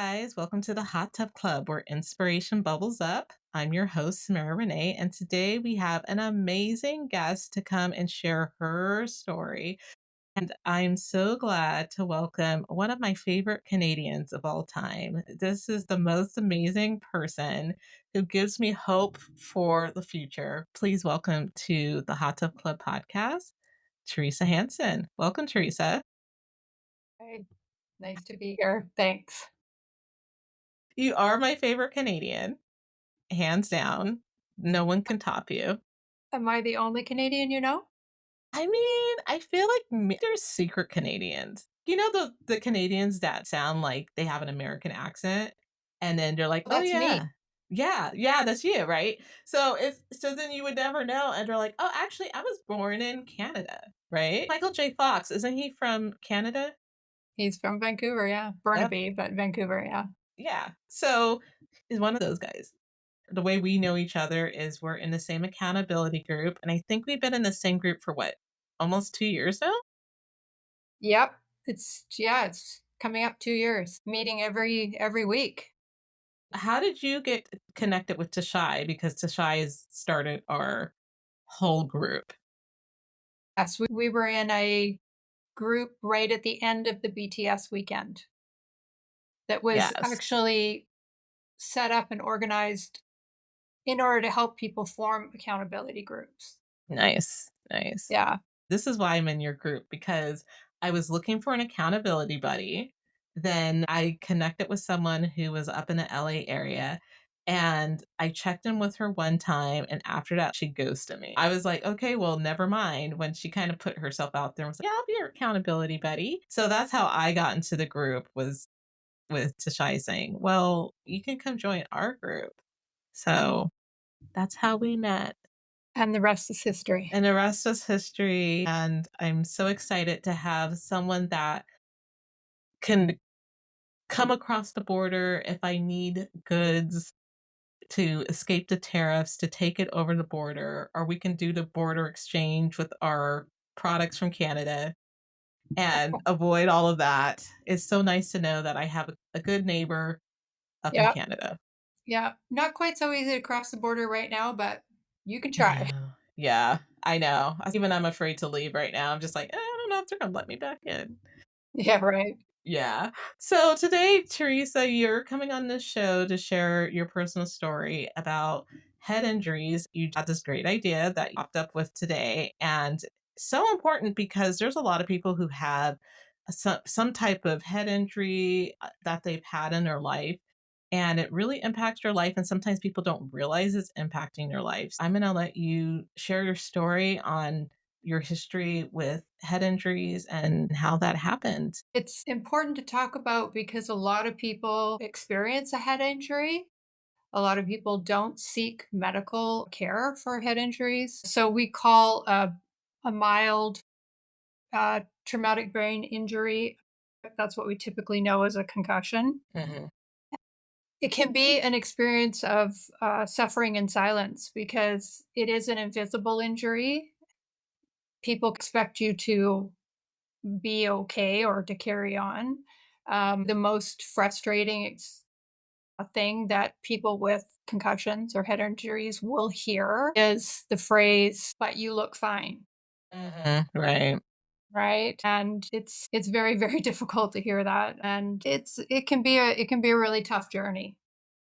guys. Welcome to the Hot Tub Club where inspiration bubbles up. I'm your host, Samara Renee, and today we have an amazing guest to come and share her story. And I'm so glad to welcome one of my favorite Canadians of all time. This is the most amazing person who gives me hope for the future. Please welcome to the Hot Tub Club podcast, Teresa Hansen. Welcome, Teresa. Hey, nice to be here. Thanks. You are my favorite Canadian, hands down. No one can top you. Am I the only Canadian you know? I mean, I feel like there's secret Canadians. You know the Canadians that sound like they have an American accent, and then they're like, Well, "Oh that's yeah, me. yeah, that's you, right?" So then you would never know, and they're like, "Oh, actually, I was born in Canada, right?" Michael J. Fox, isn't he from Canada? He's from Vancouver, yeah. Yep, Burnaby, but Vancouver, yeah. yeah. So he's one of those guys. The way we know each other is we're in the same accountability group, and I think we've been in the same group for what, almost 2 years now. Yep. It's coming up 2 years. Meeting every week. How did you get connected with Tashai? Because Tashai has started our whole group. Yes, we were in a group right at the end of the BTS weekend that was Yes. actually set up and organized in order to help people form accountability groups. Nice. Nice. Yeah. This is why I'm in your group because I was looking for an accountability buddy. Then I connected with someone who was up in the LA area and I checked in with her one time. And after that, she ghosted me. I was like, okay, well, never mind. When she kind of put herself out there and was like, yeah, I'll be your accountability buddy. So that's how I got into the group was with Tashai saying, well, you can come join our group. So that's how we met. And the rest is history. And the rest is history. And I'm so excited to have someone that can come across the border if I need goods to escape the tariffs, to take it over the border, or we can do the border exchange with our products from Canada and avoid all of that. It's so nice to know that I have a good neighbor up in Yeah. Canada. Yeah, not quite so easy to cross the border right now, but you can I try. know. Yeah, I know. Even I'm afraid to leave right now. I'm just like, I don't know if they're gonna let me back in. Yeah, right. Yeah. So today, Teresa, you're coming on this show to share your personal story about head injuries. You had this great idea that you popped up with today, and so important because there's a lot of people who have some type of head injury that they've had in their life. And it really impacts your life. And sometimes people don't realize it's impacting their lives. I'm going to let you share your story on your history with head injuries and how that happened. It's important to talk about because a lot of people experience a head injury. A lot of people don't seek medical care for head injuries. So we call a mild traumatic brain injury. That's what we typically know as a concussion. Mhm. It can be an experience of suffering in silence because it is an invisible injury. People expect you to be okay or to carry on. The most frustrating thing that people with concussions or head injuries will hear is the phrase, "But you look fine." Right. Right? And it's very, very difficult to hear that. And it can be a really tough journey.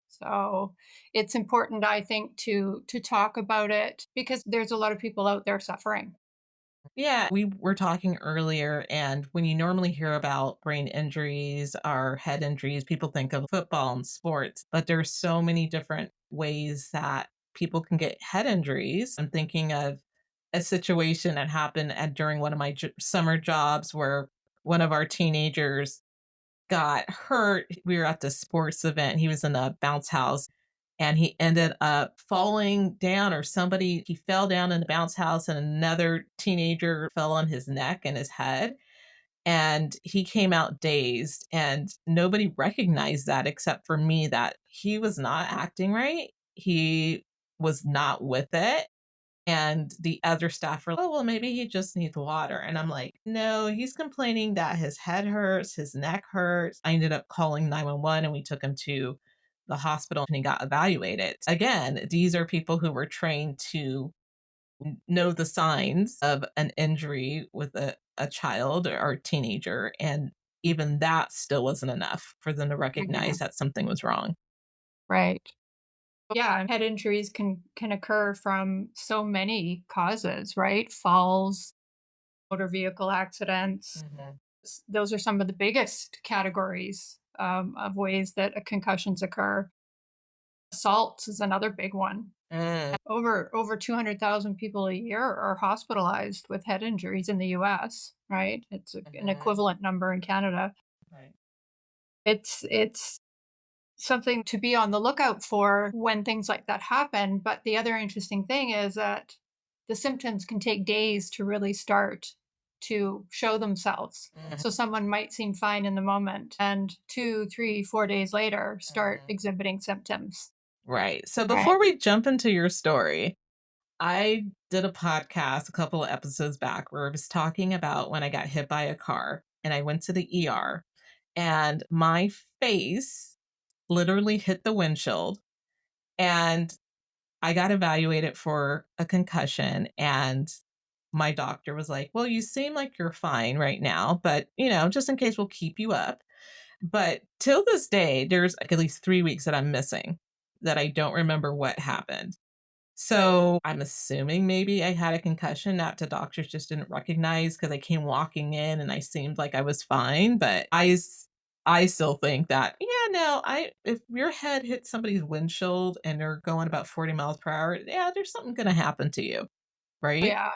So it's important, I think, to talk about it because there's a lot of people out there suffering. Yeah, we were talking earlier, and when you normally hear about brain injuries or head injuries, people think of football and sports, but there's so many different ways that people can get head injuries. I'm thinking of a situation that happened during one of my summer jobs where one of our teenagers got hurt. We were at the sports event. He was in a bounce house and he ended up falling down, or somebody, he fell down in the bounce house and another teenager fell on his neck and his head. And he came out dazed, and nobody recognized that except for me that he was not acting right. He was not with it. And the other staff were, oh, well, maybe he just needs water. And I'm like, no, he's complaining that his head hurts, his neck hurts. I ended up calling 911 and we took him to the hospital and he got evaluated. Again, these are people who were trained to know the signs of an injury with a child or a teenager. And even that still wasn't enough for them to recognize Mhm. that something was wrong. Right. Yeah, and head injuries can occur from so many causes, right? Falls, motor vehicle accidents. Mhm. Those are some of the biggest categories of ways that concussions occur. Assaults is another big one. Mm, Over 200,000 people a year are hospitalized with head injuries in the US, right? It's an mhm. equivalent number in Canada. Right. It's something to be on the lookout for when things like that happen, but the other interesting thing is that the symptoms can take days to really start to show themselves. Mhm, So someone might seem fine in the moment and 2, 3, 4 days later start mhm. exhibiting symptoms, Right. So right? before we jump into your story, I did a podcast a couple of episodes back where I was talking about when I got hit by a car and I went to the ER and my face literally hit the windshield and I got evaluated for a concussion and my doctor was like, "Well, you seem like you're fine right now, but, just in case we'll keep you up." But till this day, there's like at least 3 weeks that I'm missing that I don't remember what happened. So, I'm assuming maybe I had a concussion that the doctors just didn't recognize because I came walking in and I seemed like I was fine, but I still think that, yeah, no, I if your head hits somebody's windshield and they're going about 40 miles per hour, yeah, there's something gonna happen to you, right? Yeah.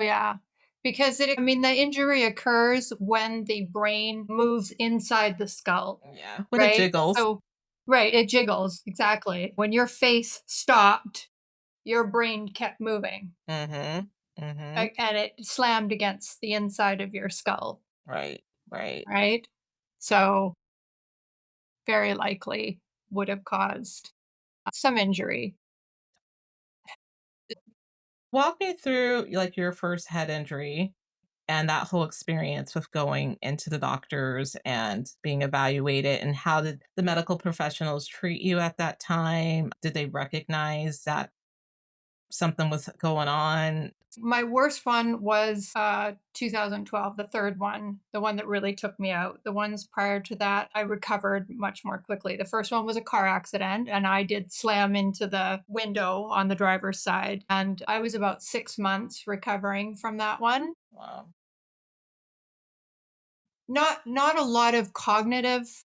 Yeah. Because I mean, the injury occurs when the brain moves inside the skull, Yeah, when it right? jiggles. So, right, it jiggles, exactly. When your face stopped, your brain kept moving, Mhm. Mhm. and it slammed against the inside of your skull, Right, right. right? So, very likely would have caused some injury. Walk me through, like, your first head injury and that whole experience with going into the doctors and being evaluated, and how did the medical professionals treat you at that time? Did they recognize that something was going on? My worst one was 2012, the third one, the one that really took me out. The ones prior to that, I recovered much more quickly. The first one was a car accident, and I did slam into the window on the driver's side. And I was about 6 months recovering from that one. Wow. Not a lot of cognitive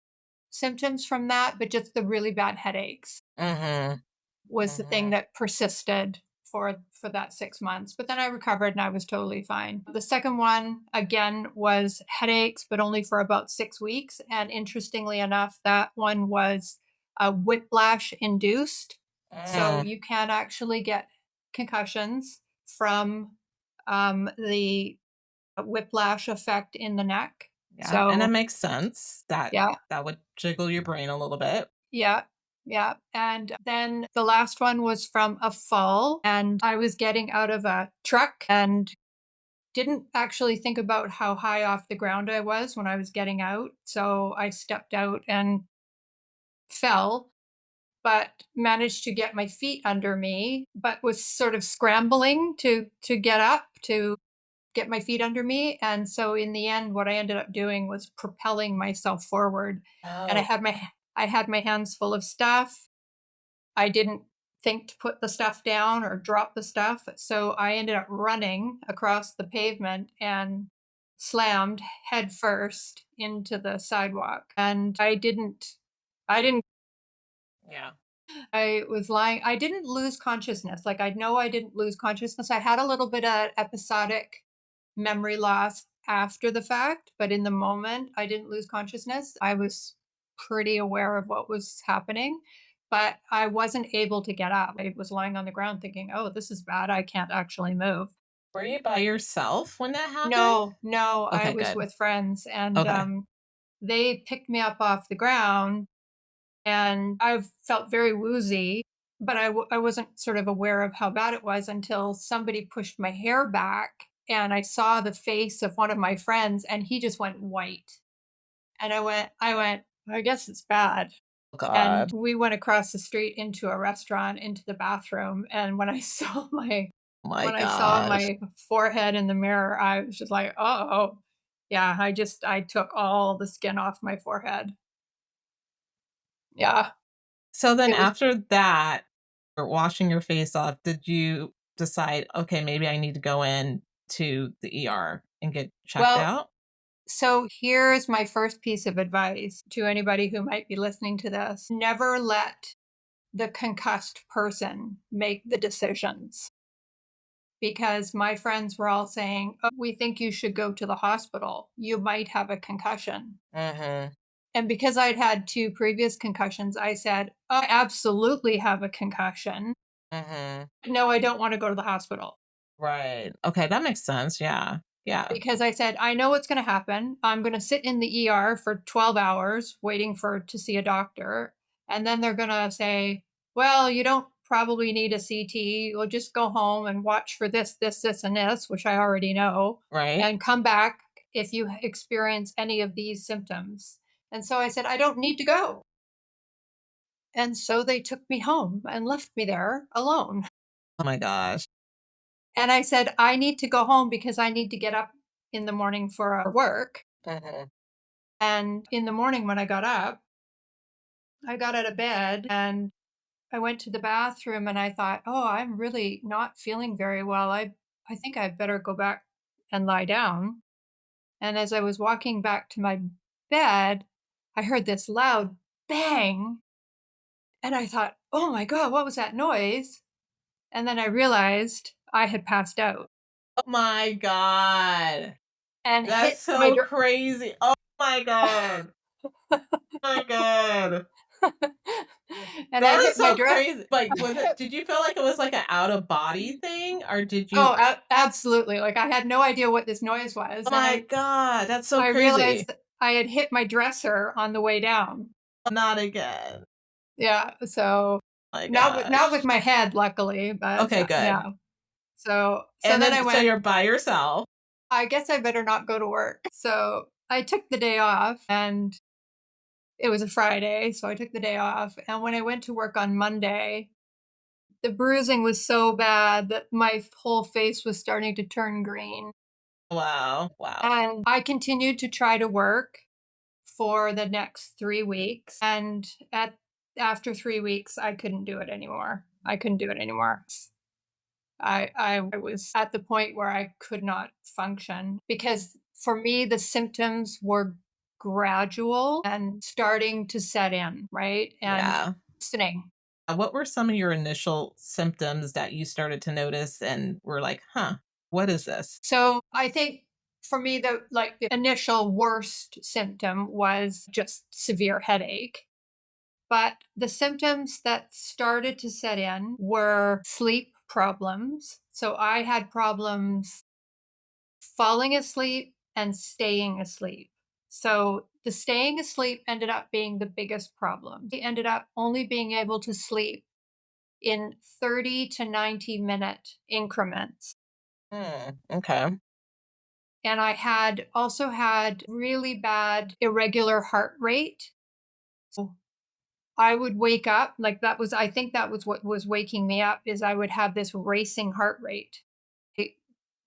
symptoms from that, but just the really bad headaches Mhm. was the thing Mhm. that persisted for that 6 months, but then I recovered and I was totally fine. The second one, again, was headaches, but only for about 6 weeks, and interestingly enough, that one was, whiplash induced. So Mm. you can actually get concussions from, the whiplash effect in the neck. Yeah, and it So makes sense that yeah. that would jiggle your brain a little bit. Yeah. Yeah. And then the last one was from a fall, and I was getting out of a truck and didn't actually think about how high off the ground I was when I was getting out. So I stepped out and fell, but managed to get my feet under me, but was sort of scrambling to get up to get my feet under me. And so in the end, what I ended up doing was propelling myself forward. And Oh. I had my hands full of stuff. I didn't think to put the stuff down or drop the stuff. So I ended up running across the pavement and slammed head first into the sidewalk. And I didn't, Yeah. I was lying. I didn't lose consciousness. Like I know I didn't lose consciousness. I had a little bit of episodic memory loss after the fact, but in the moment, I didn't lose consciousness. I was pretty aware of what was happening, but I wasn't able to get up. I was lying on the ground thinking, oh, this is bad. I can't actually move. Were you by yourself when that happened? No, no, I Okay, was good. with friends and Okay. they picked me up off the ground and I felt very woozy. but I wasn't sort of aware of how bad it was until somebody pushed my hair back and I saw the face of one of my friends and he just went white. And I guess it's bad. And God. we went across the street into a restaurant, into the bathroom, and My when I saw gosh. my forehead in the mirror, I was just like, "Oh." Yeah, I took all the skin off my forehead. Yeah, So then it was after that, or washing your face off, did you decide, okay, maybe I need to go in to the ER and get checked well, out? so here's my first piece of advice to anybody who might be listening to this. Never let the concussed person make the decisions, because my friends were all saying, "Oh, we think you should go to the hospital. You might have a concussion." Mhm. And because I'd had 2 previous concussions, I said, "I absolutely have a concussion. Mhm. No, I don't wanna go to the hospital." Right. Okay, that makes sense. Yeah. Yeah. Because I said, "I know what's gonna happen. I'm gonna sit in the ER for 12 hours waiting for to see a doctor, and then they're gonna say, 'Well, you don't probably need a CT. You'll just go home and watch for this, this, this, and this,' which I already know, Right? and come back if you experience any of these symptoms." And so I said, "I don't need to go." And so they took me home and left me there alone. Oh my gosh. And I said, "I need to go home because I need to get up in the morning for work." Mhm. And in the morning when I got out of bed and I went to the bathroom and I thought, "Oh, I'm really not feeling very well. I think I better go back and lie down." And as I was walking back to my bed, I heard this loud bang and I thought, "Oh my god, what was that noise?" And then I realized I had passed out Oh my god. and That's hit my so crazy. Oh my god. My god. and I That is hit my so dress. crazy. Like, was it did you feel like it was like an out of body thing, or did you Oh, absolutely. Like I had no idea what this noise was, oh and my god, that's so I realized crazy. that I had hit my dresser on the way down. Not again. Yeah, so My not with gosh. my head, luckily, but Okay, good. yeah. So And then I then so went, you're by yourself. I guess I better not go to work. So I took the day off, and it was a Friday, so I took the day off. And when I went to work on Monday, the bruising was so bad that my whole face was starting to turn green. Wow, wow. And I continued to try to work for the next 3 weeks, and at after 3 weeks, I couldn't do it anymore. I couldn't do it anymore. I was at the point where I could not function because for me, the symptoms were gradual and starting to set in, right? And Yeah. listening. What were some of your initial symptoms that you started to notice and were like, "Huh, what is this?" So I think for me, the initial worst symptom was just severe headache. But the symptoms that started to set in were sleep problems. So I had problems falling asleep and staying asleep. So the staying asleep ended up being the biggest problem. He ended up only being able to sleep in 30 to 90-minute increments. Okay. And I had also had really bad irregular heart rate. So I would wake up, like that was I think that was what was waking me up is I would have this racing heart rate. It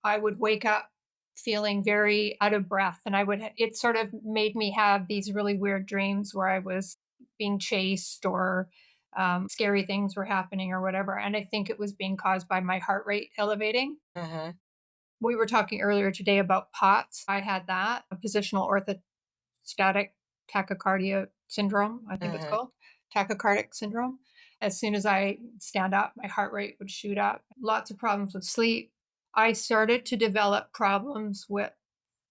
I would wake up feeling very out of breath, and it sort of made me have these really weird dreams where I was being chased or, scary things were happening or whatever, and I think it was being caused by my heart rate elevating. Mhm. We were talking earlier today about POTS. I had that, a positional orthostatic tachycardia syndrome, I think it's Mhm. called, tachycardic syndrome. As soon as I stand up, my heart rate would shoot up. Lots of problems with sleep. I started to develop problems with,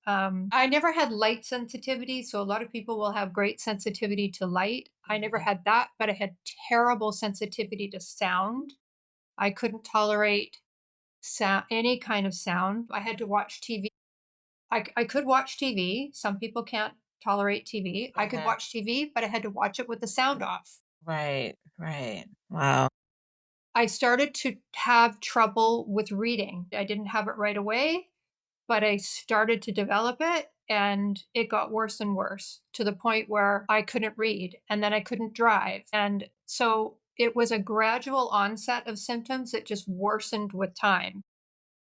I never had light sensitivity. So a lot of people will have great sensitivity to light. I never Mhm. had that, but I had terrible sensitivity to sound. I couldn't tolerate any kind of sound. I had to watch TV. I could watch TV. Some people can't tolerate TV. I could Mhm. watch TV, but I had to watch it with the sound off. Right, right. Wow. I started to have trouble with reading. I didn't have it right away, but I started to develop it and it got worse and worse to the point where I couldn't read and then I couldn't drive. And so it was a gradual onset of symptoms that just worsened with time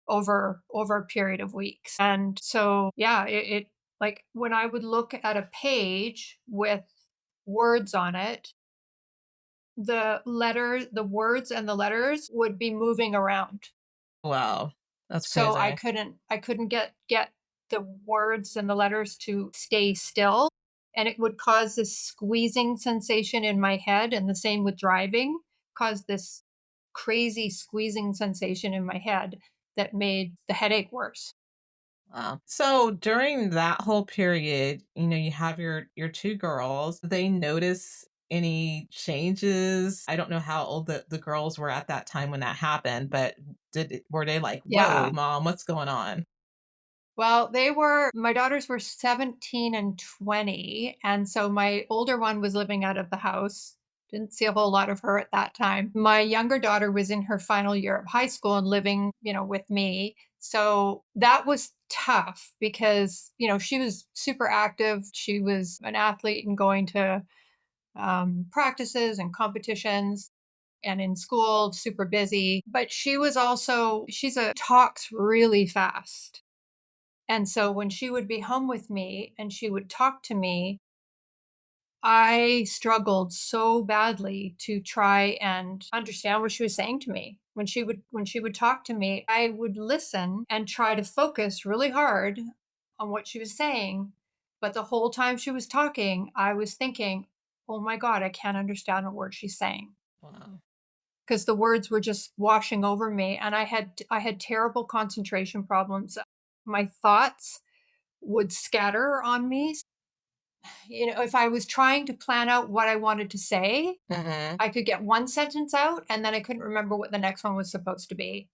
over a period of weeks. And so yeah, it like when I would look at a page with words on it, the words and the letters would be moving around. Wow. That's So crazy. I couldn't get the words and the letters to stay still, and it would cause this squeezing sensation in my head, and the same with driving, caused this crazy squeezing sensation in my head that made the headache worse. Wow. So during that whole period, you have your two girls. They notice any changes? I don't know how old the girls were at that time when that happened, but were they like, "Whoa, Yeah. mom, what's going on?" Well, my daughters were 17 and 20. And so my older one was living out of the house. Didn't see a whole lot of her at that time. My younger daughter was in her final year of high school and living, with me. So that was tough because, she was super active. She was an athlete and going to practices and competitions and in school, super busy. But she's a talks really fast. And so when she would be home with me and she would talk to me, I struggled so badly to try and understand what she was saying to me. When she would talk to me, I would listen and try to focus really hard on what she was saying. But the whole time she was talking, I was thinking, "Oh my god, I can't understand a word she's saying." Wow. Because the words were just washing over me and I had terrible concentration problems. My thoughts would scatter on me. If I was trying to plan out what I wanted to say, Mhm. I could get one sentence out and then I couldn't remember what the next one was supposed to be.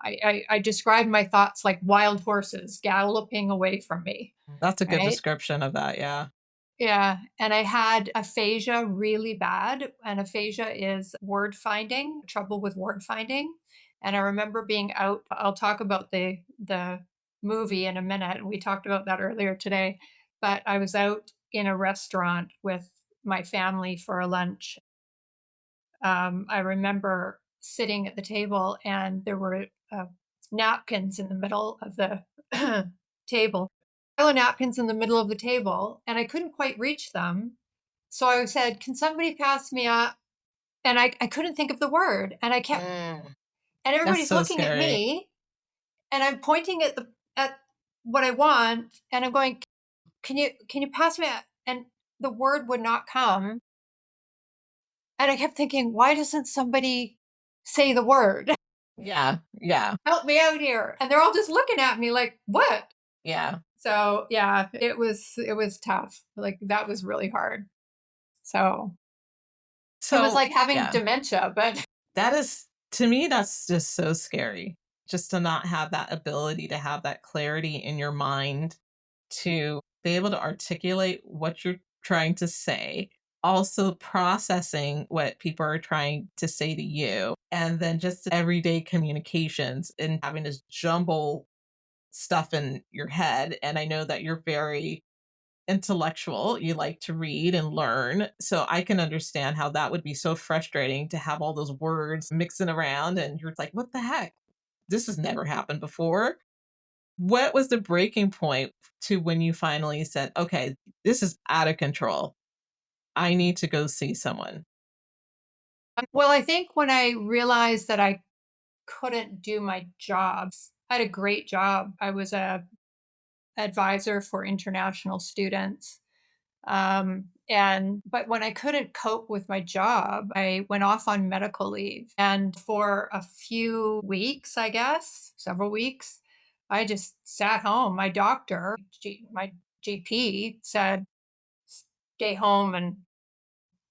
I described my thoughts like wild horses galloping away from me, That's a good right? description of that, yeah. Yeah, and I had aphasia really bad, and aphasia is word finding, trouble with word finding. And I remember being out. I'll talk about the movie in a minute. We talked about that earlier today, but I was out in a restaurant with my family for a lunch. I remember sitting at the table, and there were napkins in the middle of the table. Pile of napkins in the middle of the table, and I couldn't quite reach them. So I said, "Can somebody pass me a?" And I couldn't think of the word, and I kept, Mm. and That's everybody's so looking at scary. me, and I'm pointing at what I want, and I'm going, "Can you pass me a?" And the word would not come, and I kept thinking, "Why doesn't somebody say the word? Yeah, yeah, Help me out here." And they're all just looking at me like, "What?" yeah. So, yeah, it was tough. Like, that was really hard. So, it was So, like having yeah. dementia, but That is to me, that's just so scary. Just to not have that ability to have that clarity in your mind to be able to articulate what you're trying to say, also processing what people are trying to say to you, and then just everyday communications and having this jumble stuff in your head. And I know that you're very intellectual. You like to read and learn. So I can understand how that would be so frustrating to have all those words mixing around and you're like, what the heck? This has never happened before. What was the breaking point to when you finally said, okay, this is out of control? I need to go see someone. well, I think when I realized that I couldn't do my jobs, I had a great job. I was a advisor for international students. And but when I couldn't cope with my job, I went off on medical leave. And for a few weeks, I guess, several weeks, I just sat home. My GP said, stay home and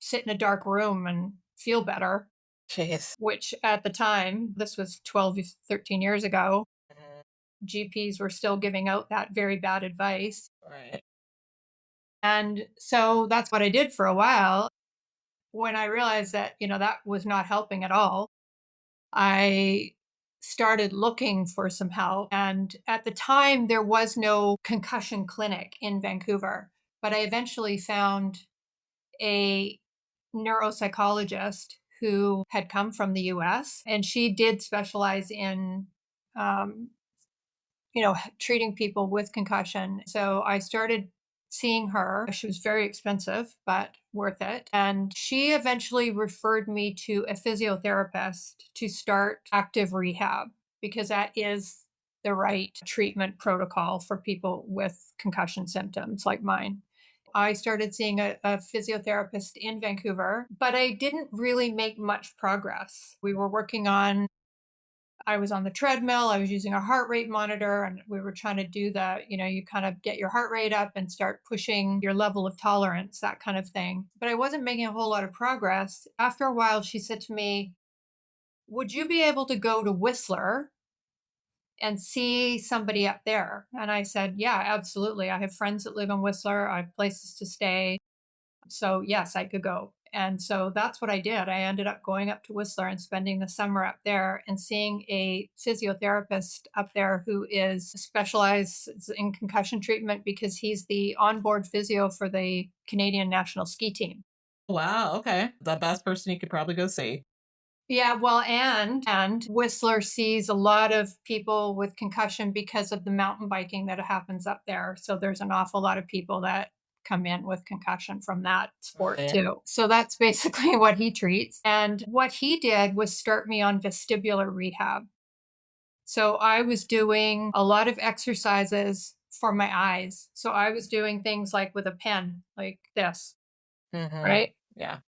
sit in a dark room and feel better, Jeez. which at the time, this was 12, 13 years ago, Mhm. GPs were still giving out that very bad advice. Right. And so that's what I did for a while when I realized that, that was not helping at all. I started looking for some help. And at the time, there was no concussion clinic in Vancouver, but I eventually found a neuropsychologist who had come from the US, and she did specialize in um, treating people with concussion. So I started seeing her. She was very expensive, but worth it. And she eventually referred me to a physiotherapist to start active rehab because that is the right treatment protocol for people with concussion symptoms like mine. I started seeing a physiotherapist in Vancouver, but I didn't really make much progress. We were working on I was on the treadmill, I was using a heart rate monitor, and we were trying to do you kind of get your heart rate up and start pushing your level of tolerance, that kind of thing. But I wasn't making a whole lot of progress. After a while, she said to me, "Would you be able to go to Whistler and see somebody up there?" And I said, "Yeah, absolutely. I have friends that live in Whistler, I have places to stay. So, yes, I could go." And so that's what I did. I ended up going up to Whistler and spending the summer up there and seeing a physiotherapist up there who is specialized in concussion treatment because he's the onboard physio for the Canadian national ski team. Wow, okay. The best person you could probably go see. Yeah, well, and Whistler sees a lot of people with concussion because of the mountain biking that happens up there. So there's an awful lot of people that come in with concussion from that sport Right. too. So that's basically what he treats. And what he did was start me on vestibular rehab. So I was doing a lot of exercises for my eyes. So I was doing things like with a pen, like this, Mhm. right? Yeah.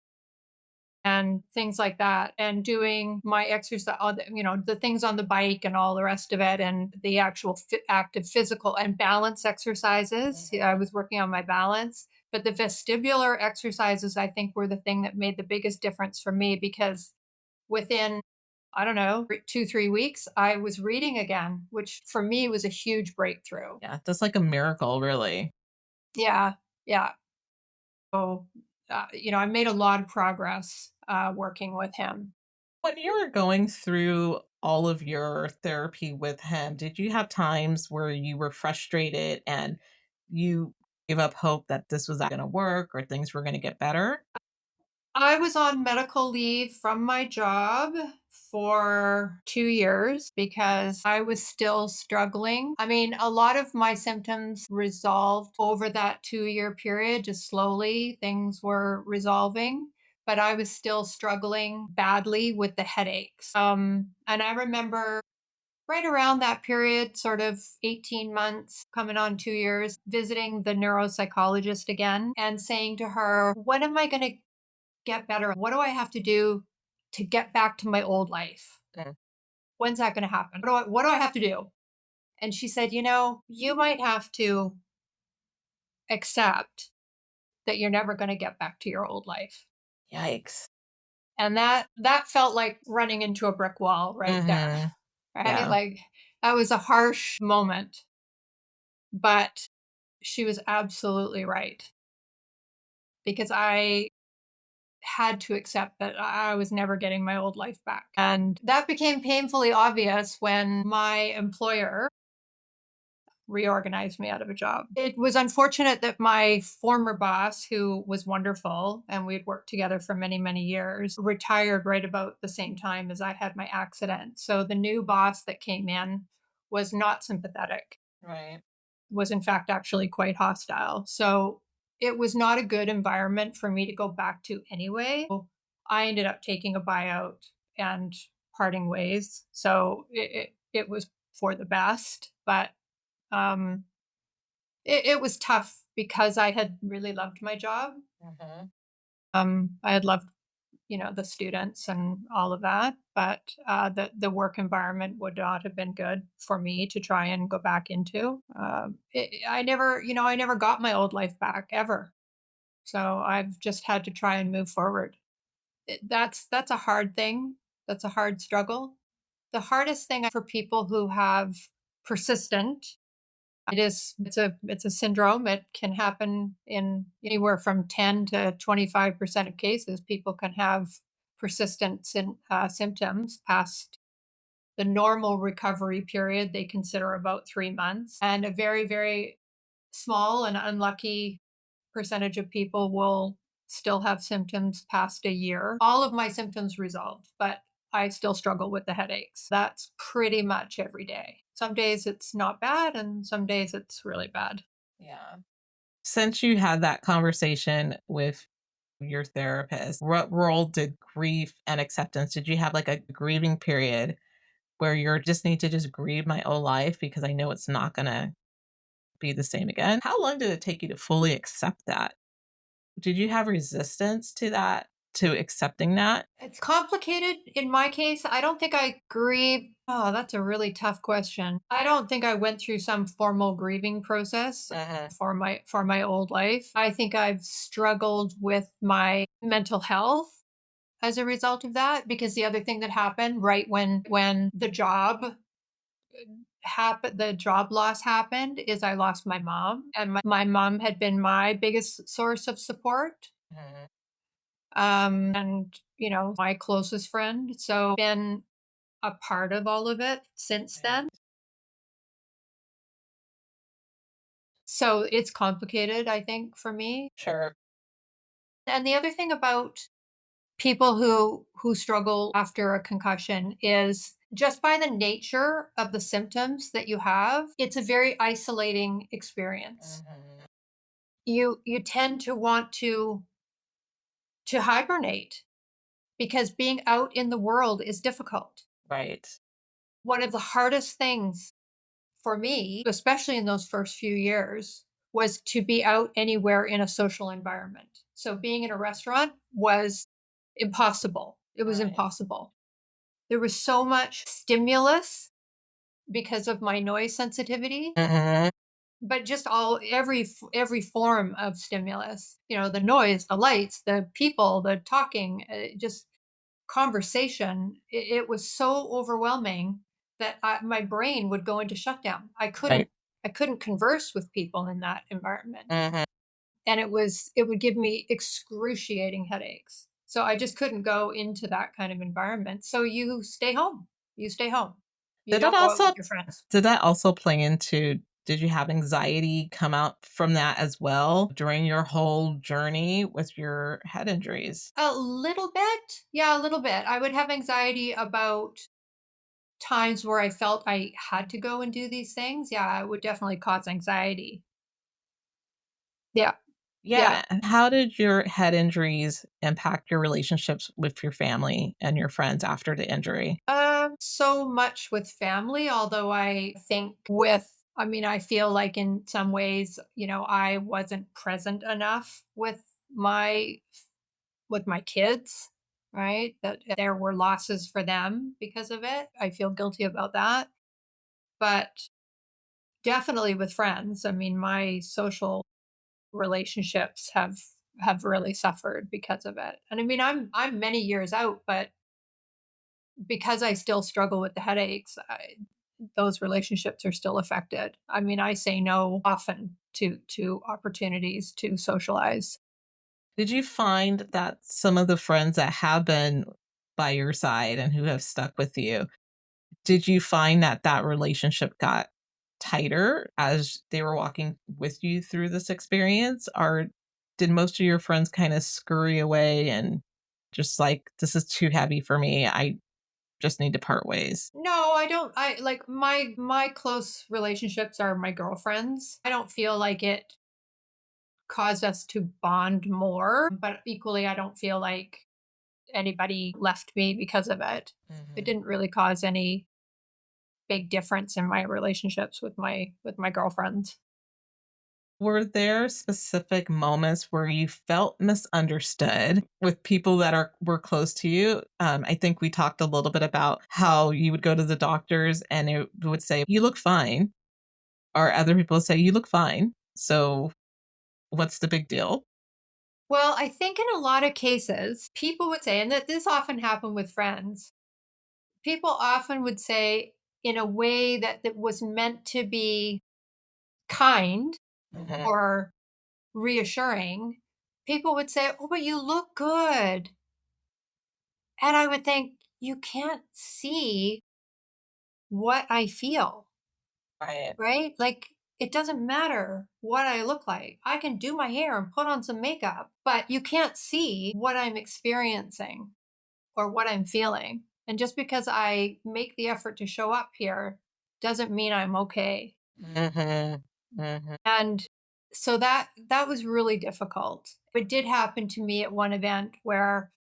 And things like that, and doing my exercise, all the things on the bike and all the rest of it, and the actual active physical and balance exercises. Yeah, I Mhm. was working on my balance, but the vestibular exercises, I think, were the thing that made the biggest difference for me because within, I don't know, 2, 3 weeks, I was reading again, which for me was a huge breakthrough. Yeah, that's like a miracle, really. Yeah, yeah. So, I made a lot of progress working with him. When you were going through all of your therapy with him, did you have times where you were frustrated and you gave up hope that this was not gonna work or things were gonna get better? I was on medical leave from my job for 2 years because I was still struggling. I mean, a lot of my symptoms resolved over that 2-year period, just slowly things were resolving, but I was still struggling badly with the headaches. And I remember right around that period, sort of 18 months, coming on 2 years, visiting the neuropsychologist again and saying to her, "When am I gonna get better? What do I have to do to get back to my old life? Mm. When's that going to happen? What do I have to do?" And she said, "You might have to accept that you're never going to get back to your old life." Yikes. And that felt like running into a brick wall right there. Mhm. Right? Yeah. Like that was a harsh moment, but she was absolutely right because I had to accept that I was never getting my old life back. And that became painfully obvious when my employer reorganized me out of a job. It was unfortunate that my former boss, who was wonderful and we'd worked together for many, many years, retired right about the same time as I had my accident. So the new boss that came in was not sympathetic, Right. was in fact actually quite hostile. So it was not a good environment for me to go back to anyway. So I ended up taking a buyout and parting ways. So it was for the best, but um, it was tough because I had really loved my job. Mhm. I had loved, the students and all of that, but the work environment would not have been good for me to try and go back into. I never got my old life back ever. So I've just had to try and move forward. That's a hard thing. That's a hard struggle. The hardest thing for people who have persistent it's a syndrome. It can happen in anywhere from 10 to 25% of cases. People can have persistent symptoms past the normal recovery period, they consider about 3 months. And a very, very small and unlucky percentage of people will still have symptoms past a year. All of my symptoms resolved, but I still struggle with the headaches. That's pretty much every day. Some days it's not bad, and some days it's really bad. Yeah. Since you had that conversation with your therapist, what role did grief and acceptance? Did you have like a grieving period where you're just need to just grieve my whole life because I know it's not gonna be the same again? How long did it take you to fully accept that? Did you have resistance to that, to accepting that? It's complicated in my case. I don't think I grieve. Oh, that's a really tough question. I don't think I went through some formal grieving process Uh-huh. for my old life. I think I've struggled with my mental health as a result of that, because the other thing that happened right when the job loss happened is I lost my mom, and my mom had been my biggest source of support, Mhm. and my closest friend, so been a part of all of it since Right. then. So it's complicated, I think, for me. Sure. And the other thing about people who struggle after a concussion is just by the nature of the symptoms that you have, it's a very isolating experience. Mhm. You tend to want to hibernate because being out in the world is difficult. Right. One of the hardest things for me, especially in those first few years, was to be out anywhere in a social environment. So being in a restaurant was impossible. It was Right. impossible. There was so much stimulus because of my noise sensitivity, Mhm. but just every form of stimulus. The noise, the lights, the people, the talking, just conversation. It was so overwhelming that my brain would go into shutdown. Right. I couldn't converse with people in that environment, Mhm. and it would give me excruciating headaches. So I just couldn't go into that kind of environment. So you stay home. You stay home. You Did it don't go out also with your friends. did that also play into, did you have anxiety come out from that as well during your whole journey with your head injuries? A little bit. Yeah, a little bit. I would have anxiety about times where I felt I had to go and do these things. Yeah, it would definitely cause anxiety. Yeah. Yeah. Yeah, and how did your head injuries impact your relationships with your family and your friends after the injury? So much with family, although I mean, I feel like in some ways, I wasn't present enough with my kids, right? That there were losses for them because of it. I feel guilty about that. But definitely with friends. I mean, my social relationships have really suffered because of it. And I mean, I'm many years out, but because I still struggle with the headaches, those relationships are still affected. I mean, I say no often to opportunities to socialize. Did you find that some of the friends that have been by your side and who have stuck with you, did you find that that relationship got tighter as they were walking with you through this experience? Or did most of your friends kind of scurry away and just like, this is too heavy for me. I just need to part ways? No, I don't. I like my close relationships are my girlfriends. I don't feel like it caused us to bond more, but equally I don't feel like anybody left me because of it. It Mhm. didn't really cause any big difference in my relationships with my girlfriends. Were there specific moments where you felt misunderstood with people that were close to you? I think we talked a little bit about how you would go to the doctors and it would say, "You look fine," or other people say, "You look fine." So, what's the big deal? Well, I think in a lot of cases, people would say, and that this often happened with friends, people often would say in a way that was meant to be kind Mhm. or reassuring, people would say, "Oh, but you look good." And I would think, you can't see what I feel, Right. right? Like, it doesn't matter what I look like. I can do my hair and put on some makeup, but you can't see what I'm experiencing or what I'm feeling. And just because I make the effort to show up here doesn't mean I'm okay. Mhm. Mhm. And so that was really difficult. It did happen to me at one event where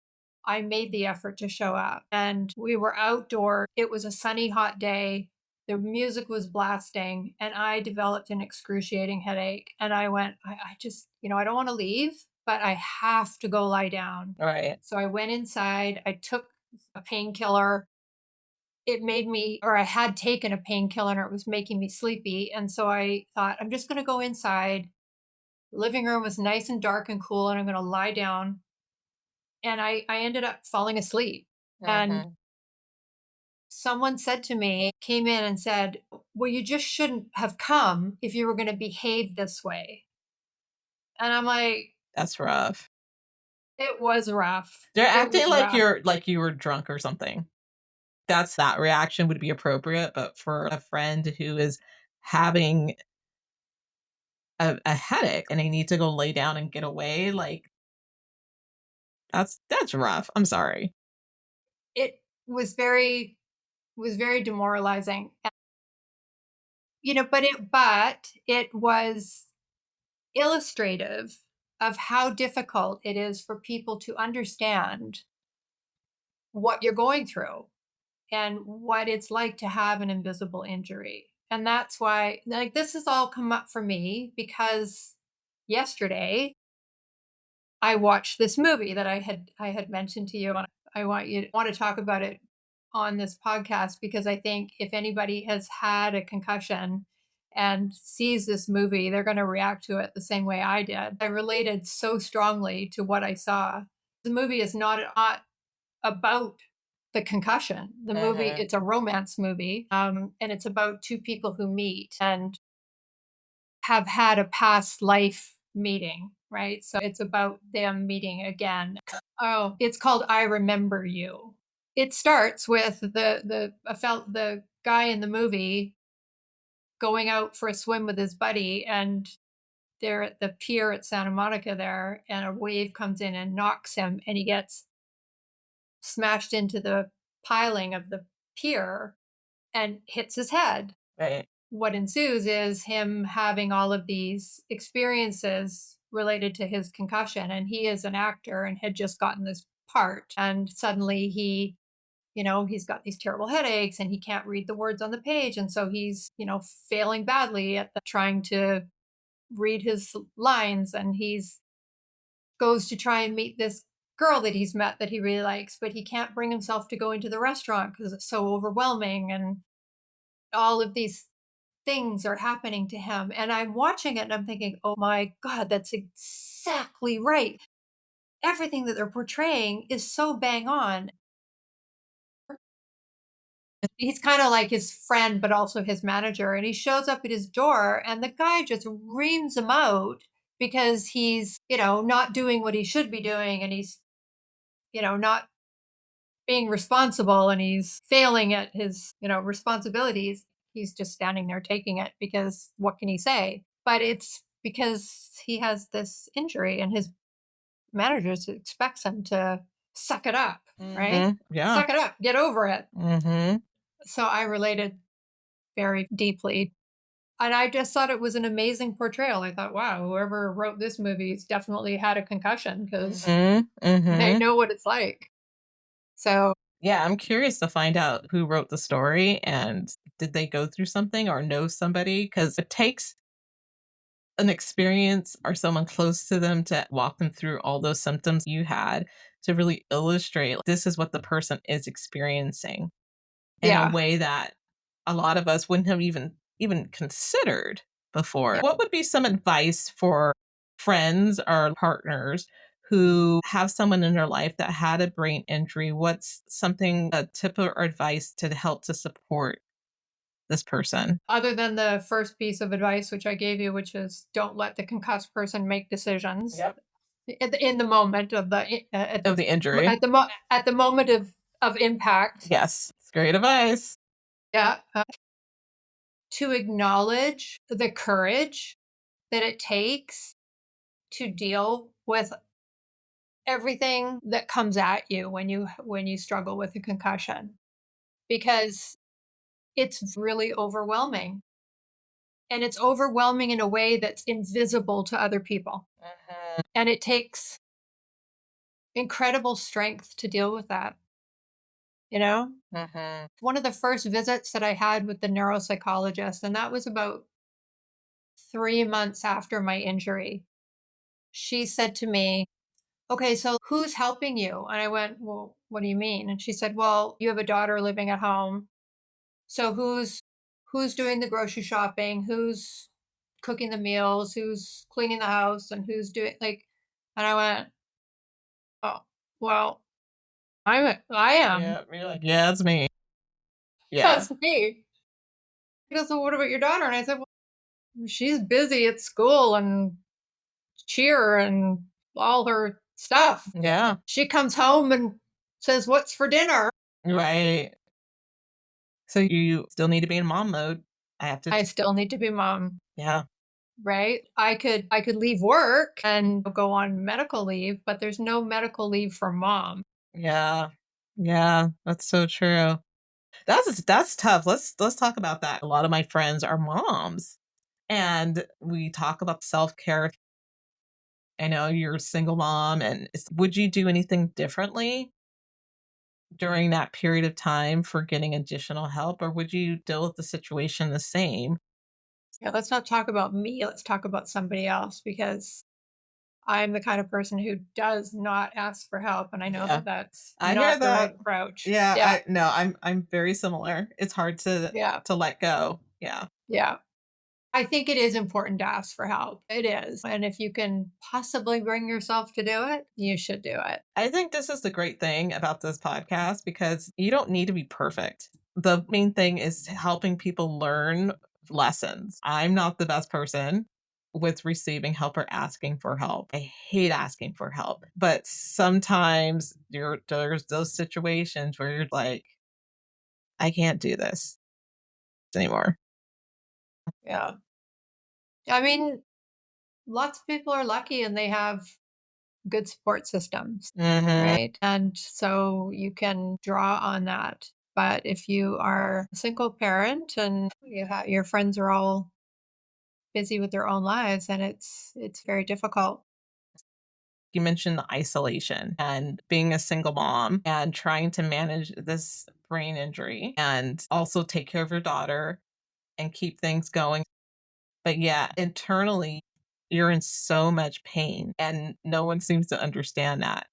I made the effort to show up and we were outdoor. It was a sunny, hot day. The music was blasting and I developed an excruciating headache. And I went, I just, I don't want to leave, but I have to go lie down. Right. So I went inside, I took a painkiller. It made me, or I had taken a painkiller and it was making me sleepy. And so I thought, I'm just going to go inside. The living room was nice and dark and cool, and I'm going to lie down. And I ended up falling asleep. And Mhm. someone said to me, came in and said, well, you just shouldn't have come if you were going to behave this way. And I'm like, That's rough. it was rough. They're It acting was like rough. you were drunk or something. That reaction would be appropriate, but for a friend who is having a headache and they need to go lay down and get away, like, that's rough. I'm sorry. It was very demoralizing. But it was illustrative of how difficult it is for people to understand what you're going through and what it's like to have an invisible injury. And that's why, like, this has all come up for me because yesterday I watched this movie that I had mentioned to you. And I want to talk about it on this podcast because I think if anybody has had a concussion and sees this movie, they're going to react to it the same way I did. I related so strongly to what I saw. The movie is not about the concussion. The movie, Mhm. it's a romance movie, and it's about two people who meet and have had a past life meeting, right? So it's about them meeting again. Oh, it's called I Remember You. It starts with the guy in the movie going out for a swim with his buddy, and they're at the pier at Santa Monica there, and a wave comes in and knocks him, and he gets smashed into the piling of the pier and hits his head. Right. What ensues is him having all of these experiences related to his concussion. And he is an actor and had just gotten this part. And suddenly he's got these terrible headaches and he can't read the words on the page. And so he's, failing badly at trying to read his lines. And he's goes to try and meet this girl that he's met that he really likes, but he can't bring himself to go into the restaurant because it's so overwhelming. And all of these things are happening to him. And I'm watching it and I'm thinking, oh my God, that's exactly right. Everything that they're portraying is so bang on. He's kind of like his friend, but also his manager. And he shows up at his door and the guy just reams him out because he's, not doing what he should be doing. And he's, not being responsible and he's failing at his, responsibilities. He's just standing there taking it because what can he say? But it's because he has this injury and his manager expects him to suck it up, right? Mhm. Yeah. Suck it up, get over it. Mhm. So I related very deeply. And I just thought it was an amazing portrayal. I thought, wow, whoever wrote this movie's definitely had a concussion because Mhm. they Mhm. know what it's like. So Yeah, I'm curious to find out who wrote the story and did they go through something or know somebody? Because it takes an experience or someone close to them to walk them through all those symptoms you had to really illustrate like, this is what the person is experiencing in a yeah, way that a lot of us wouldn't have even considered before. What would be some advice for friends or partners who have someone in their life that had a brain injury? What's something a tip or advice to help to support this person other than the first piece of advice which I gave you, which is don't let the concussed person make decisions Yep. in the moment of the of the injury? at the moment of of impact. Yes, it's great advice. Yeah. To acknowledge the courage that it takes to deal with everything that comes at you when you struggle with a concussion, because it's really overwhelming, and it's overwhelming in a way that's invisible to other people, Mhm, and it takes incredible strength to deal with that, you know? mhm. One of the first visits that I had with the neuropsychologist, and that was about 3 months after my injury, she said to me, "Okay, so who's helping you?" And I went, "Well, what do you mean?" And she said, "Well, you have a daughter living at home. So who's doing the grocery shopping? Who's cooking the meals? Who's cleaning the house? And who's doing like?" And I went, "Oh, well, I am. Yeah, you're like, "Yeah, it's me." Yeah. That's me." He goes, "Well, what about your daughter?" And I said, "Well, she's busy at school and cheer and all her stuff. Yeah, She comes home and says, 'What's for dinner?'" right. So you still need to be in mom mode. I have to I still need to be mom, yeah, right? I could leave work and go on medical leave, but there's no medical leave for mom. yeah, yeah, that's so true. That's tough. Let's talk about that. A lot of my friends are moms, and we talk about self-care. I know you're a single mom, and would you do anything differently during that period of time for getting additional help, or would you deal with the situation the same? Yeah, let's not talk about me. Let's talk about somebody else because I'm the kind of person who does not ask for help. And I know Yeah, that that's I hear not the right that. approach. Yeah, Yeah. I no, I'm very similar. It's hard Yeah. to let go. Yeah. Yeah. I think it is important to ask for help. It is. And if you can possibly bring yourself to do it, you should do it. I think this is the great thing about this podcast because you don't need to be perfect. The main thing is helping people learn lessons. I'm not the best person with receiving help or asking for help. I hate asking for help, but sometimes there's those situations where you're like, I can't do this anymore. Yeah. I mean, lots of people are lucky and they have good support systems, Mhm. right? And so you can draw on that. But if you are a single parent and your friends are all busy with their own lives, then it's very difficult. You mentioned the isolation and being a single mom and trying to manage this brain injury and also take care of your daughter and keep things going. But yeah, internally, you're in so much pain and no one seems to understand that.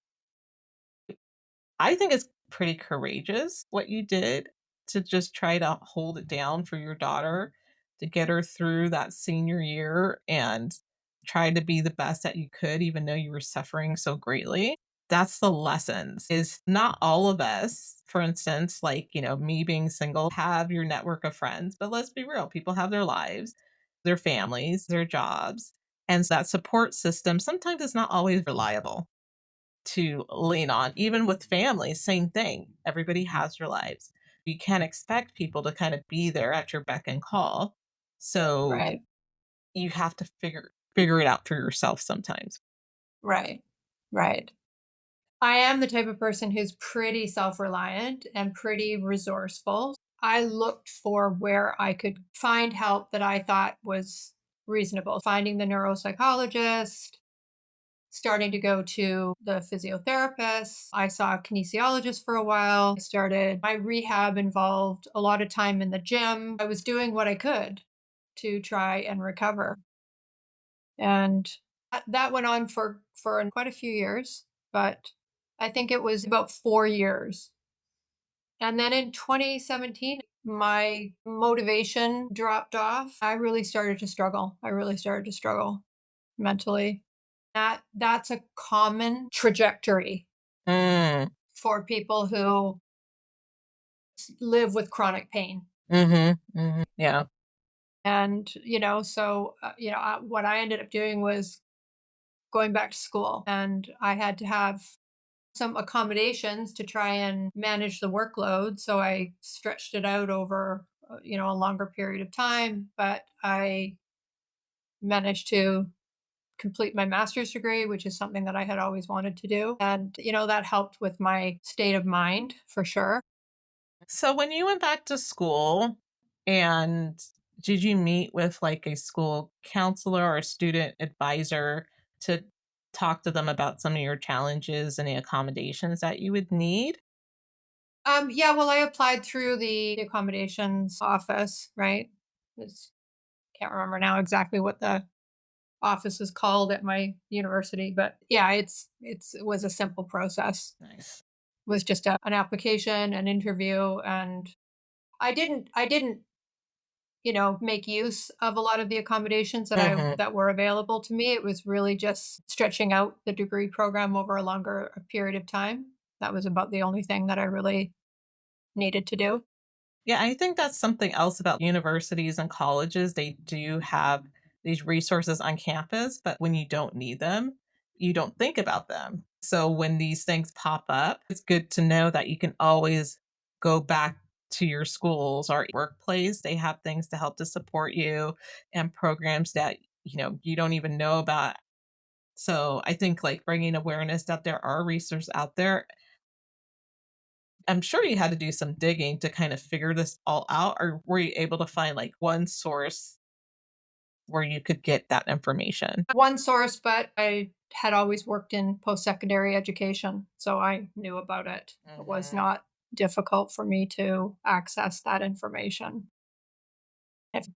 I think it's pretty courageous what you did to just try to hold it down for your daughter, to get her through that senior year and try to be the best that you could, even though you were suffering so greatly. That's the lessons is not all of us, for instance, like, me being single, have your network of friends, but let's be real, people have their lives, their families, their jobs. And that support system sometimes is not always reliable to lean on. Even with families, same thing. Everybody has their lives. You can't expect people to kind of be there at your beck and call. So Right. you have to figure it out for yourself sometimes. Right. Right. I am the type of person who's pretty self-reliant and pretty resourceful. I looked for where I could find help that I thought was reasonable. Finding the neuropsychologist, starting to go to the physiotherapist. I saw a kinesiologist for a while. I started my rehab involved a lot of time in the gym. I was doing what I could to try and recover. And that went on for quite a few years, but I think it was about 4 years. And then in 2017, my motivation dropped off. I really started to struggle. I really started to struggle mentally. That's a common trajectory Mm, for people who live with chronic pain. mhm, mhm, yeah. And, what I ended up doing was going back to school, and I had to have some accommodations to try and manage the workload. So I stretched it out over, a longer period of time, but I managed to complete my master's degree, which is something that I had always wanted to do. And, that helped with my state of mind for sure. So when you went back to school, and did you meet with like a school counselor or a student advisor to talk to them about some of your challenges and the accommodations that you would need? Yeah, well, I applied through the accommodations office, right? It's, can't remember now exactly what the office is called at my university, but yeah, it was a simple process. Nice. It was just an application, an interview, and I didn't make use of a lot of the accommodations Hmm. that were available to me. It was really just stretching out the degree program over a longer period of time. That was about the only thing that I really needed to do. Yeah, I think that's something else about universities and colleges. They do have these resources on campus, but when you don't need them, you don't think about them. So when these things pop up, it's good to know that you can always go back to your schools or workplace. They have things to help to support you and programs that, you don't even know about. So I think like bringing awareness that there are resources out there. I'm sure you had to do some digging to kind of figure this all out, or were you able to find like one source where you could get that information? One source, but I had always worked in post-secondary education, so I knew about it. It was Mhm. not difficult for me to access that information. If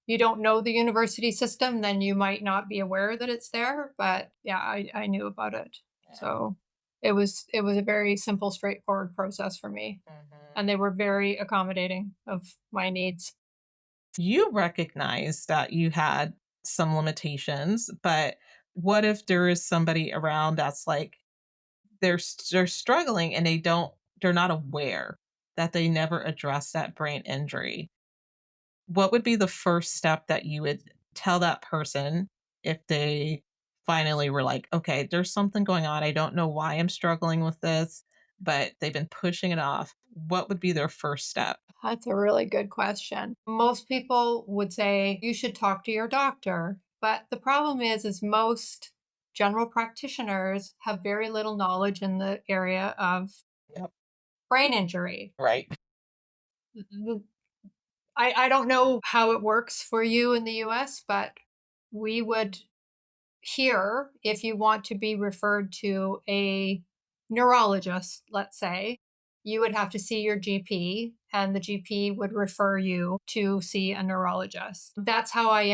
you don't know the university system, then you might not be aware that it's there, but yeah, I knew about it. Yeah. So it was a very simple, straightforward process for me, Mhm. and they were very accommodating of my needs. You recognize that you had some limitations, but what if there is somebody around that's like they're struggling and they're not aware that they never addressed that brain injury? What would be the first step that you would tell that person if they finally were like, "Okay, there's something going on. I don't know why I'm struggling with this," but they've been pushing it off. What would be their first step? That's a really good question. Most people would say you should talk to your doctor, but the problem is most general practitioners have very little knowledge in the area of Yep. brain injury. Right. The- I don't know how it works for you in the US, but we would here, if you want to be referred to a neurologist, let's say, you would have to see your GP, and the GP would refer you to see a neurologist. That's how I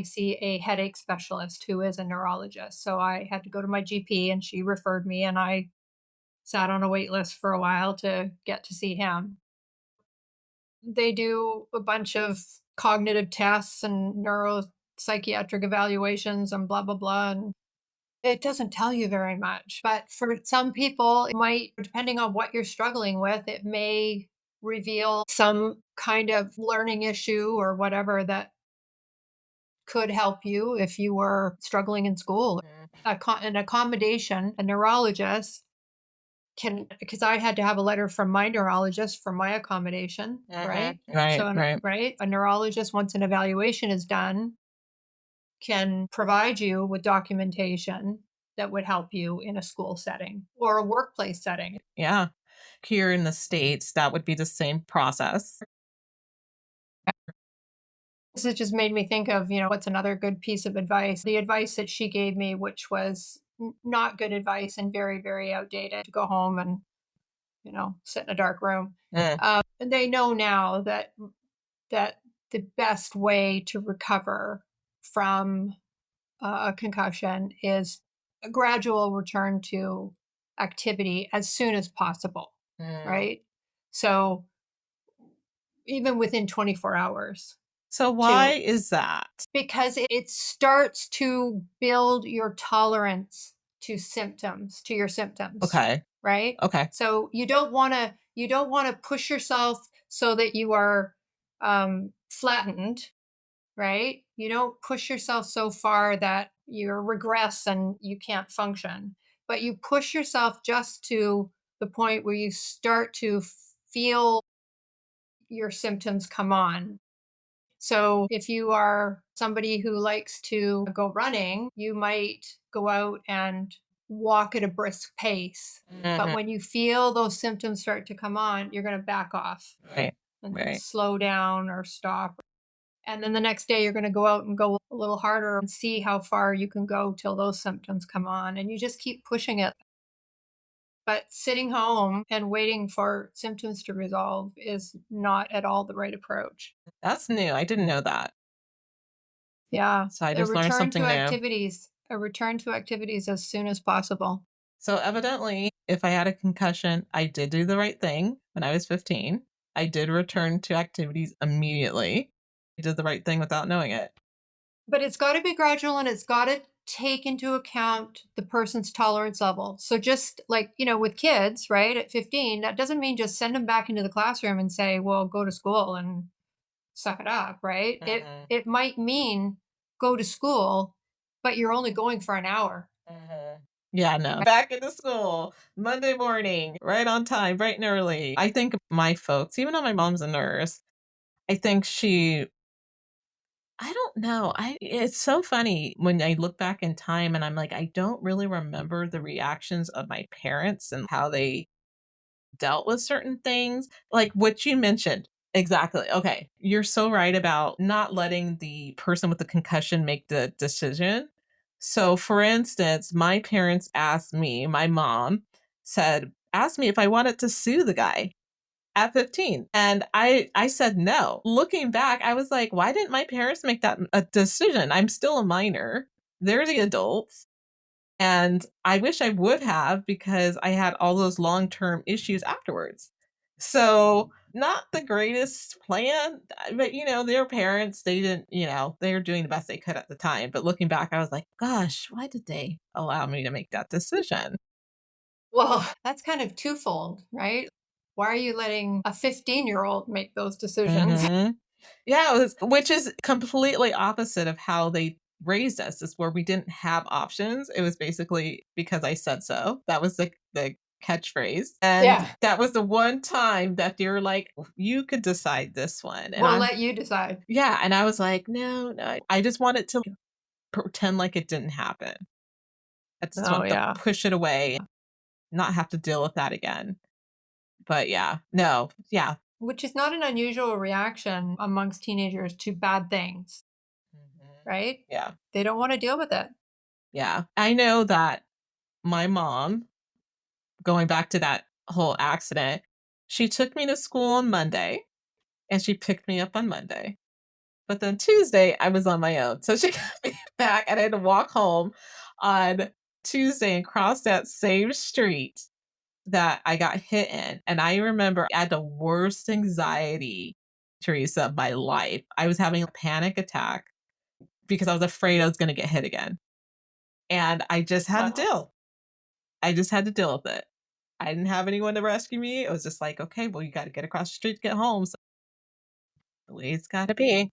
see a headache specialist who is a neurologist. So I had to go to my GP and she referred me, and I sat on a wait list for a while to get to see him. They do a bunch of cognitive tests and neuropsychiatric evaluations and blah, blah, blah. And it doesn't tell you very much. But for some people, it might, depending on what you're struggling with, it may reveal some kind of learning issue or whatever that could help you if you were struggling in school. Mhm. An accommodation, a neurologist because I had to have a letter from my neurologist for my accommodation, Mhm. right? Right, right. Right, a neurologist, once an evaluation is done, can provide you with documentation that would help you in a school setting or a workplace setting. Yeah. Here in the States, that would be the same process. This has just made me think of, what's another good piece of advice? The advice that she gave me, which was not good advice and very, very outdated, to go home and, sit in a dark room. Mm, And they know now that the best way to recover from a concussion is a gradual return to activity as soon as possible, mm. right? So even within 24 hours So why to is that? because it starts to build your tolerance to your symptoms, Okay. right? Okay. So you don't want to push yourself so that you are flattened, right? You don't push yourself so far that you regress and you can't function. but you push yourself just to the point where you start to feel your symptoms come on. So, if you are somebody who likes to go running, you might go out and walk at a brisk pace. But Mhm. when you feel those symptoms start to come on, you're going to back off Right. and Right. slow down or stop. And then the next day, you're going to go out and go a little harder and see how far you can go till those symptoms come on. And you just keep pushing it. But sitting home and waiting for symptoms to resolve is not at all the right approach. That's new. I didn't know that. Yeah, So I just learned something new. a return to activities as soon as possible. So evidently, if I had a concussion, I did do the right thing when I was 15. I did return to activities immediately. I did the right thing without knowing it. But it's gotta be gradual and it's gotta take into account the person's tolerance level. So just like, with kids, right, at 15, that doesn't mean just send them back into the classroom and say, "Well, go to school and suck it up," right? It Mhm. it might mean go to school, but you're only going for an hour. Mhm. Yeah, no. Back into school Monday morning, right on time, bright and early. I think my folks, even though my mom's a nurse, I think I don't know. It's so funny when I look back in time and I'm like, I don't really remember the reactions of my parents and how they dealt with certain things, like what you mentioned. Exactly. Okay. You're so right about not letting the person with the concussion make the decision. So, for instance, my parents asked me, my mom asked me if I wanted to sue the guy at 15. And I said no. Looking back, I was like, why didn't my parents make that a decision? I'm still a minor. They're the adults. And I wish I would have because I had all those long-term issues afterwards. So, not the greatest plan, but their parents, they didn't, they were doing the best they could at the time. But looking back, I was like, gosh, why did they allow me to make that decision? Well, that's kind of twofold, right? Why are you letting a 15-year-old make those decisions? Mhm. Yeah, which is completely opposite of how they raised us. Is where we didn't have options. It was basically because I said so. That was the catchphrase. And Yeah, that was the one time that you're like, you could decide this one. And we'll I let you decide. yeah, and I was like, no, no. I just wanted to pretend like it didn't happen. I just Oh, wanted to yeah. push it away, not have to deal with that again. But yeah, no, yeah. Which is not an unusual reaction amongst teenagers to bad things, Mhm. right? Yeah. They don't wanna deal with it. Yeah. I know that my mom, going back to that whole accident, she took me to school on Monday and she picked me up on Monday. But then Tuesday, I was on my own. So she got me back and I had to walk home on Tuesday and cross that same street that I got hit in. And I remember I had the worst anxiety, Teresa, of my life. I was having a panic attack because I was afraid I was going to get hit again. And I just had to Wow. deal. I just had to deal with it. I didn't have anyone to rescue me. It was just like, okay, well, you got to get across the street to get home. So the way it's got to be.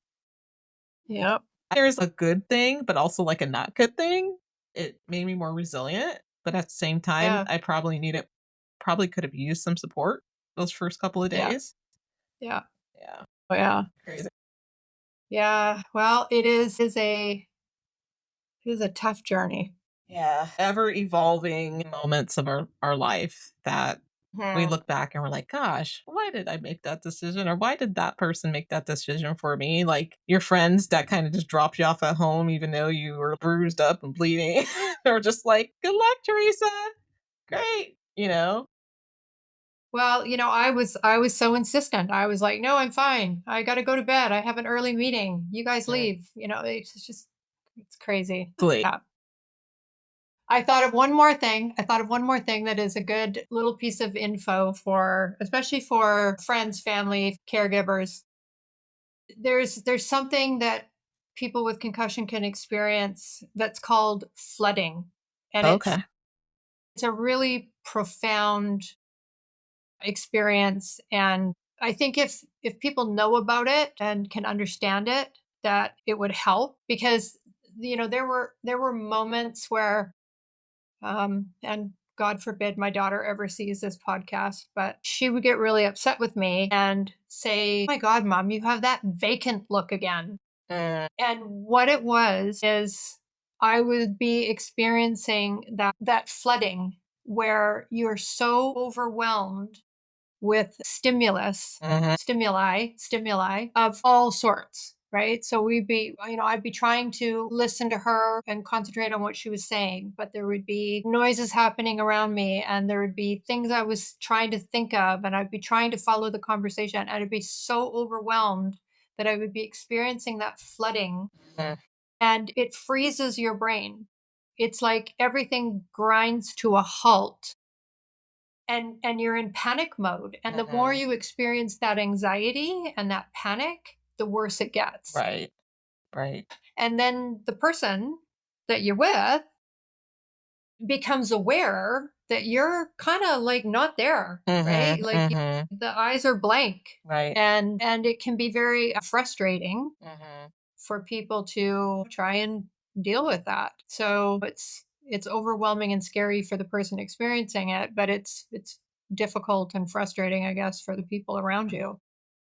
Yep. There's a good thing, but also like a not good thing. It made me more resilient, but at the same time, Yeah. I probably could have used some support those first couple of Yeah. days. Yeah. Yeah, Oh, yeah. crazy. Yeah. Well, it is a tough journey. Yeah, ever evolving moments of our life that we Mhm. look back and we're like, gosh, why did I make that decision? Or why did that person make that decision for me? Like your friends that kind of just dropped you off at home, even though you were bruised up and bleeding. They're just like, good luck, Teresa. Great. Well, I was so insistent. I was like, "No, I'm fine. I gotta go to bed. I have an early meeting. You guys Mm, leave." It's crazy. Absolutely. Yeah. I thought of one more thing that is a good little piece of info for especially for friends, family, caregivers. There's something that people with concussion can experience that's called flooding. And it's Okay. it's a really profound experience, and I think if people know about it and can understand it, that it would help because there were moments where And God forbid my daughter ever sees this podcast, but she would get really upset with me and say, "Oh my God, mom, you have that vacant look again." Mm, And what it was is I would be experiencing that flooding where you're so overwhelmed with mhm, stimuli of all sorts, right? So I'd be trying to listen to her and concentrate on what she was saying, but there would be noises happening around me, and there would be things I was trying to think of, and I'd be trying to follow the conversation, and I'd be so overwhelmed that I would be experiencing that flooding, mm, and it freezes your brain. It's like everything grinds to a halt, and you're in panic mode, and the more mhm. you experience that anxiety and that panic, the worse it gets. Right, right. And then the person that you're with becomes aware that you're kind of like not there, Mhm, right? Like mhm. the eyes are blank, Right. and it can be very frustrating Mhm. for people to try and deal with that. So it's overwhelming and scary for the person experiencing it, but it's difficult and frustrating, I guess, for the people around you.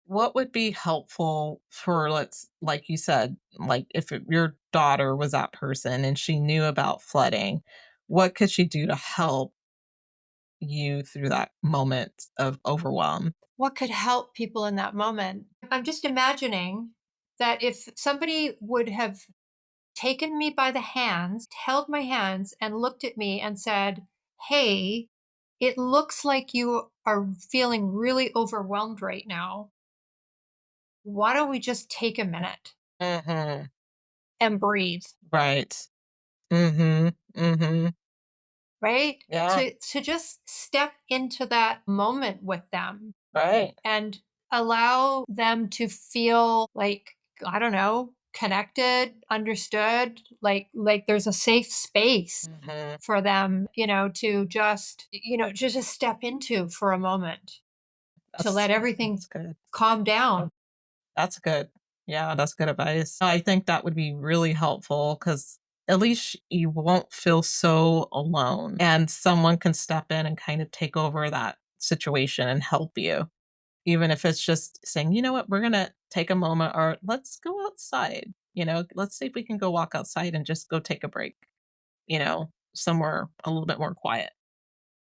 What would be helpful for, let's like you said, like if your daughter was that person and she knew about flooding, what could she do to help you through that moment of overwhelm? What could help people in that moment? I'm just imagining that if somebody would have taken me by the hands, held my hands, and looked at me and said, "Hey, it looks like you are feeling really overwhelmed right now. Why don't we just take a minute Mhm. and breathe?" Right. Mhm. Mhm. Right? Yeah. To just step into that moment with them Right. and allow them to feel like, I don't know, connected, understood, like there's a safe space Mhm. for them, to just step into for a moment, to That's let everything that's good. calm down. That's good. Yeah, that's good advice. I think that would be really helpful because at least you won't feel so alone and someone can step in and kind of take over that situation and help you. Even if it's just saying, you know what, we're going to take a moment or let's go outside. Let's see if we can go walk outside and just go take a break, somewhere a little bit more quiet,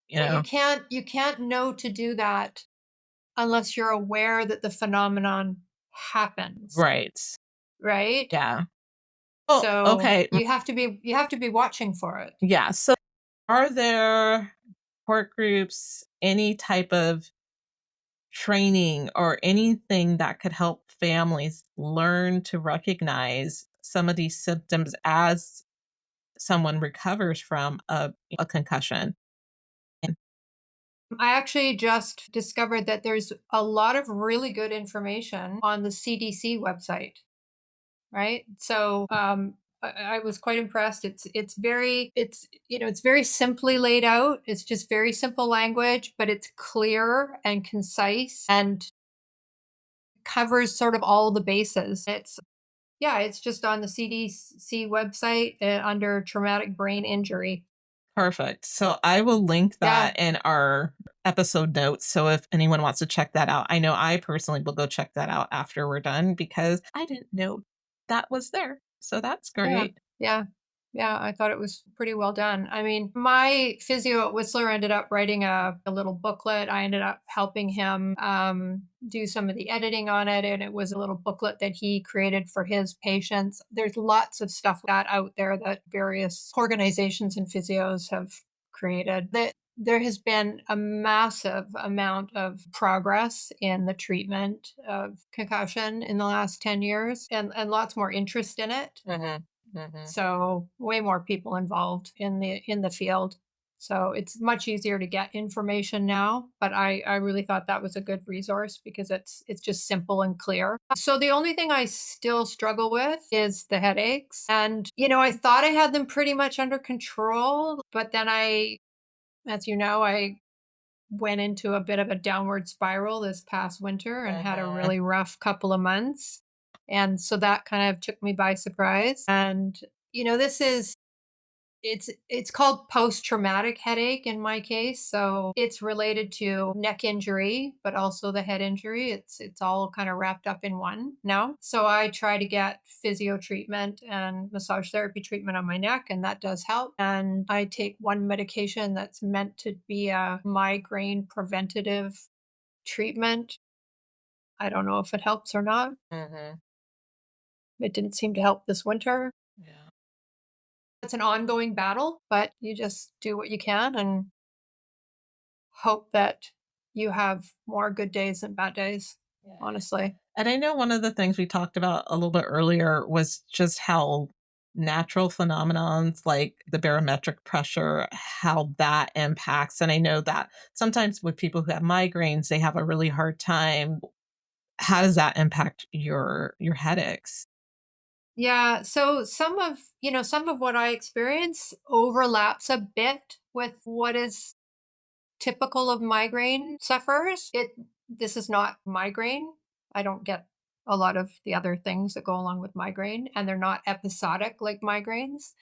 you But you know? can't know to do that unless you're aware that the phenomenon happens, Right. right? Yeah. Oh, So okay. you have to be watching for it. Yeah. So are there support groups, any type of training or anything that could help families learn to recognize some of these symptoms as someone recovers from a concussion? And I actually just discovered that there's a lot of really good information on the CDC website, right? So I was quite impressed. It's very simply laid out. It's just very simple language, but it's clear and concise and covers sort of all the bases. It's just on the CDC website under traumatic brain injury. perfect. So I will link Yeah, that in our episode notes. So if anyone wants to check that out, I know I personally will go check that out after we're done because I didn't know that was there. So that's yeah, great. yeah. Yeah, I thought it was pretty well done. I mean, my physio at Whistler ended up writing a little booklet. I ended up helping him do some of the editing on it, and it was a little booklet that he created for his patients. There's lots of stuff like that out there that various organizations and physios have created. That there has been a massive amount of progress in the treatment of concussion in the last 10 years, and lots more interest in it, Hmm. Hmm. so way more people involved in the field. So it's much easier to get information now, but I really thought that was a good resource because it's just simple and clear. So the only thing I still struggle with is the headaches. And I thought I had them pretty much under control, but then I went into a bit of a downward spiral this past winter and had a Hmm. really rough couple of months. And so that kind of took me by surprise. And this is It's called post-traumatic headache in my case, so it's related to neck injury, but also the head injury. It's all kind of wrapped up in one now. So I try to get physio treatment and massage therapy treatment on my neck, and that does help. And I take one medication that's meant to be a migraine preventative treatment. I don't know if it helps or not. Mhm. It didn't seem to help this winter. Yeah. It's an ongoing battle, but you just do what you can and hope that you have more good days than bad days, Yeah. honestly. And I know one of the things we talked about a little bit earlier was just how natural phenomenons like the barometric pressure, how that impacts. And I know that sometimes with people who have migraines, they have a really hard time. How does that impact your headaches? Yeah, so some of what I experience overlaps a bit with what is typical of migraine sufferers. This is not migraine. I don't get a lot of the other things that go along with migraine, and they're not episodic like migraines.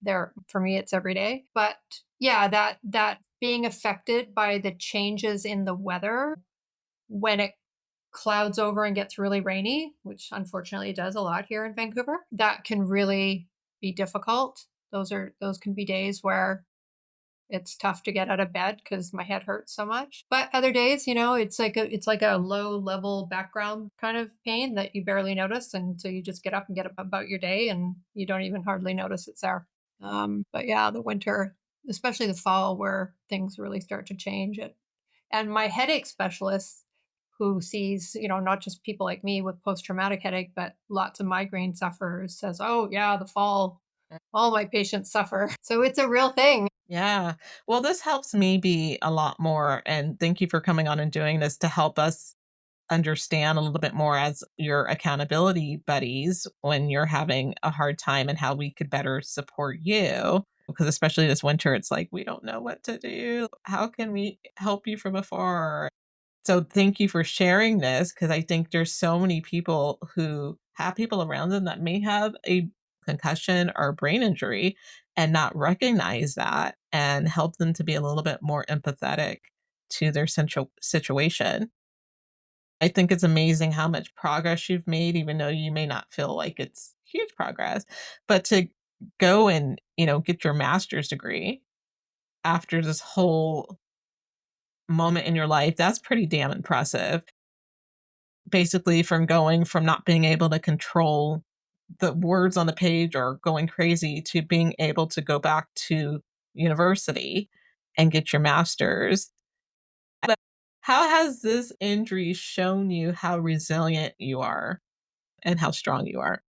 They're for me it's every day. But yeah, that being affected by the changes in the weather when it clouds over and gets really rainy, which unfortunately it does a lot here in Vancouver, that can really be difficult. Those can be days where it's tough to get out of bed because my head hurts so much. But other days, it's like a low level background kind of pain that you barely notice, and so you just get up and get about your day, and you don't even hardly notice it's there. But yeah, the winter, especially the fall, where things really start to change. And my headache specialist, who sees not just people like me with post traumatic headache, but lots of migraine sufferers, says, "Oh yeah, the fall, all my patients suffer." So it's a real thing. Yeah. Well, this helps me be a lot more. And thank you for coming on and doing this to help us understand a little bit more as your accountability buddies when you're having a hard time and how we could better support you. Because especially this winter, it's like we don't know what to do. How can we help you from afar? So thank you for sharing this because I think there's so many people who have people around them that may have a concussion or brain injury and not recognize that and help them to be a little bit more empathetic to their central situation. I think it's amazing how much progress you've made, even though you may not feel like it's huge progress. But to go and, get your master's degree after this whole moment in your life, that's pretty damn impressive. Basically, from going from not being able to control the words on the page or going crazy to being able to go back to university and get your master's. But how has this injury shown you how resilient you are and how strong you are?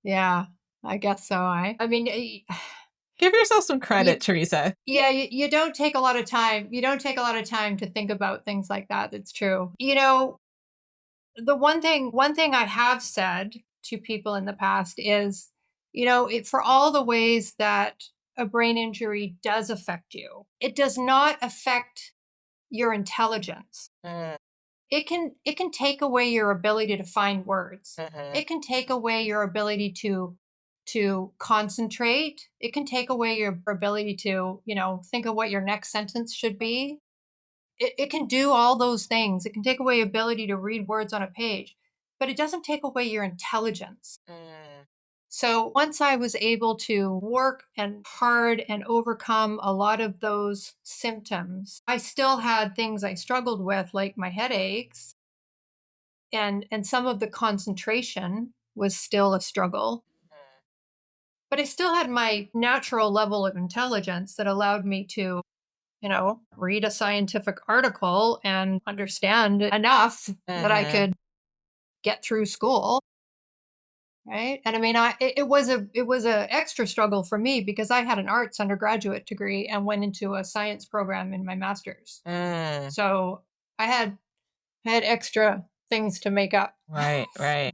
Yeah, I guess so. I mean, Give yourself some you, credit, Teresa. yeah, you don't take a lot of time. You don't take a lot of time to think about things like that. It's true. The one thing I have said to people in the past is, for all the ways that a brain injury does affect you, it does not affect your intelligence. Mm, It can take away your ability to find words. mhm, It can take away your ability to concentrate. It can take away your ability to, think of what your next sentence should be. It can do all those things. It can take away ability to read words on a page, but it doesn't take away your intelligence. mm, So once I was able to work and hard and overcome a lot of those symptoms, I still had things I struggled with, like my headaches, and some of the concentration was still a struggle. But I still had my natural level of intelligence that allowed me to, read a scientific article and understand enough that I mhm, could get through school. Right. And I mean, it was a extra struggle for me because I had an arts undergraduate degree and went into a science program in my master's. mm. So I had I had extra things to make up Right, right.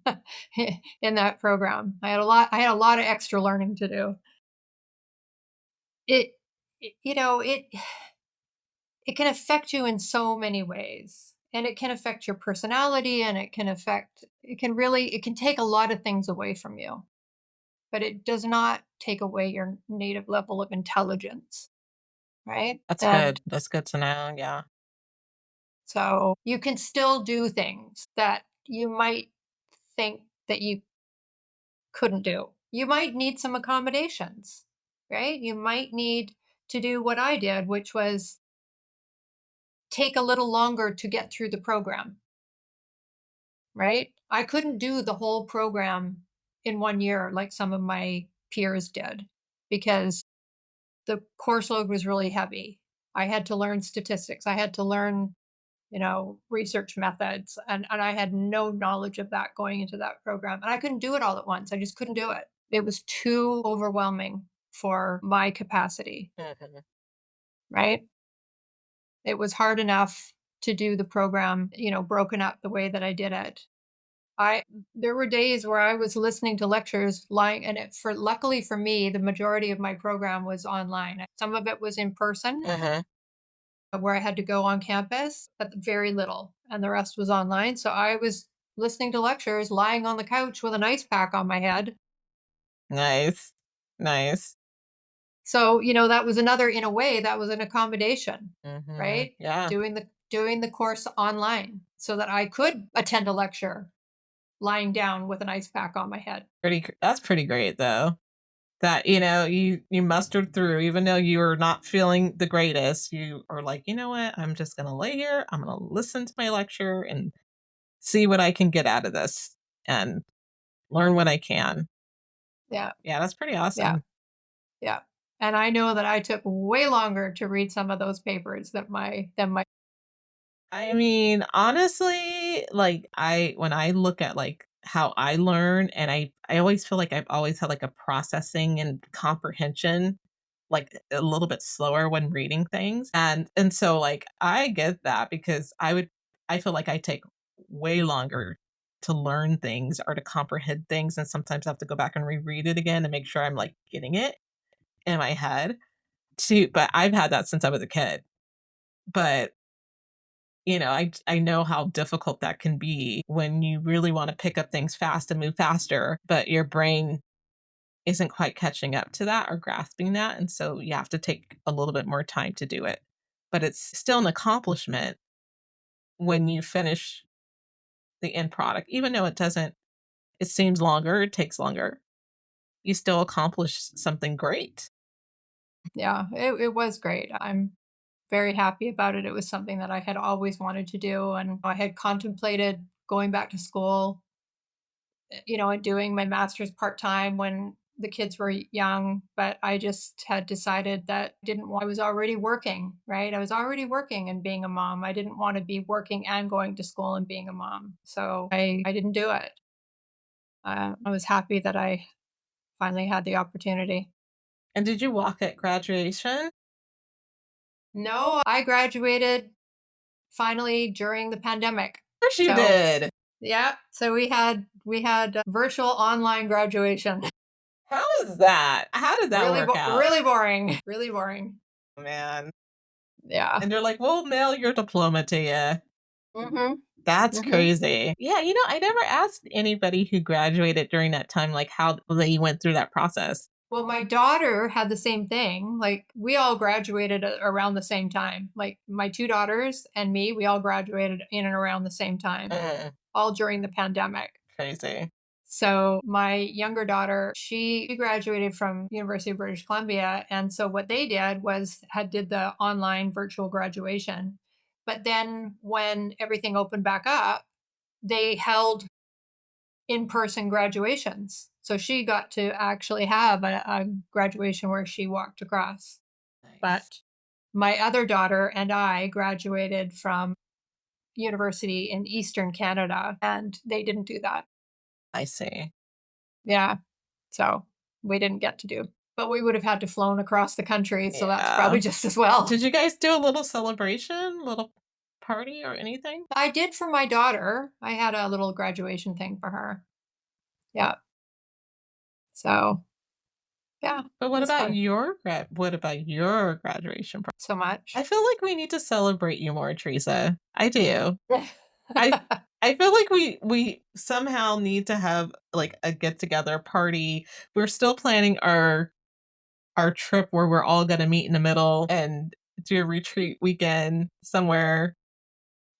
in that program. I had a lot of extra learning to do. It, it can affect you in so many ways. And it can affect your personality, and it can take a lot of things away from you. but it does not take away your native level of intelligence, right? That's And good. That's good to know. Yeah. so you can still do things that you might think that you couldn't do. You might need some accommodations, right? You might need to do what I did, which was take a little longer to get through the program, right? I couldn't do the whole program in 1 year like some of my peers did because the course load was really heavy. I had to learn statistics. I had to learn, research methods. And I had no knowledge of that going into that program. And I couldn't do it all at once. I just couldn't do it. It was too overwhelming for my capacity, Mhm. right? It was hard enough to do the program, broken up the way that I did it. I There were days where I was listening to lectures lying and it for luckily for me, the majority of my program was online. Some of it was in person Mhm. where I had to go on campus, but very little, and the rest was online. So I was listening to lectures lying on the couch with an ice pack on my head. Nice. Nice. So, that was another in a way, that was an accommodation, Mhm. right? Yeah. Doing the course online so that I could attend a lecture lying down with an ice pack on my head. That's pretty great though. That, you mustered through even though you were not feeling the greatest. You are like, "You know what? I'm just going to lay here. I'm going to listen to my lecture and see what I can get out of this and learn what I can." Yeah. Yeah, that's pretty Yeah. awesome. Yeah. And I know that I took way longer to read some of those papers than my I mean, honestly, like when I look at like how I learn and I always feel like I've always had like a processing and comprehension like a little bit slower when reading things. And so like I get that because I feel like I take way longer to learn things or to comprehend things and sometimes I have to go back and reread it again to make sure I'm like getting it in my head. Too, but I've had that since I was a kid. But I know how difficult that can be when you really want to pick up things fast and move faster, but your brain isn't quite catching up to that or grasping that. And so you have to take a little bit more time to do it. But it's still an accomplishment when you finish the end product, even though it seems longer, it takes longer. You still accomplish something great. yeah, it was great. I'm very happy about it. It was something that I had always wanted to do and I had contemplated going back to school, and doing my master's part-time when the kids were young, but I just had decided that I was already working, right? I was already working and being a mom. I didn't want to be working and going to school and being a mom. So I didn't do it. I was happy that I finally had the opportunity. And did you walk at graduation? Of No, I graduated finally during the pandemic. course you So, did. yeah, so we had virtual online graduation. How is that? How did that work out? Really boring, really boring. Man. Yeah. And they're like, "We'll mail your diploma to you." Mhm. That's Mhm. crazy. Yeah, I never asked anybody who graduated during that time, like, how they went through that process. Well, my daughter had the same thing. Like we all graduated around the same time. Like my two daughters and me, we all graduated in and around the same time, Mm, all during the pandemic. crazy. So my younger daughter, she graduated from University of British Columbia, and so what they did was had did the online virtual graduation. But then when everything opened back up, they held in-person graduations. So she got to actually have a graduation where she walked across. Nice. But my other daughter and I graduated from university in Eastern Canada, and they didn't do that. I see. Yeah. So we didn't get to do. But we would have had to flown across the country, so that's Yeah. probably just as well. Did you guys do a little celebration, little party or anything? I did for my daughter. I had a little graduation thing for her. Yeah. So, yeah, But it was fun. what about your graduation party? So I much. feel like we need to celebrate you more, Teresa. I do. I I feel like we somehow need to have, like, a get-together party. We're still planning our trip where we're all gonna meet in the middle and do a retreat weekend somewhere,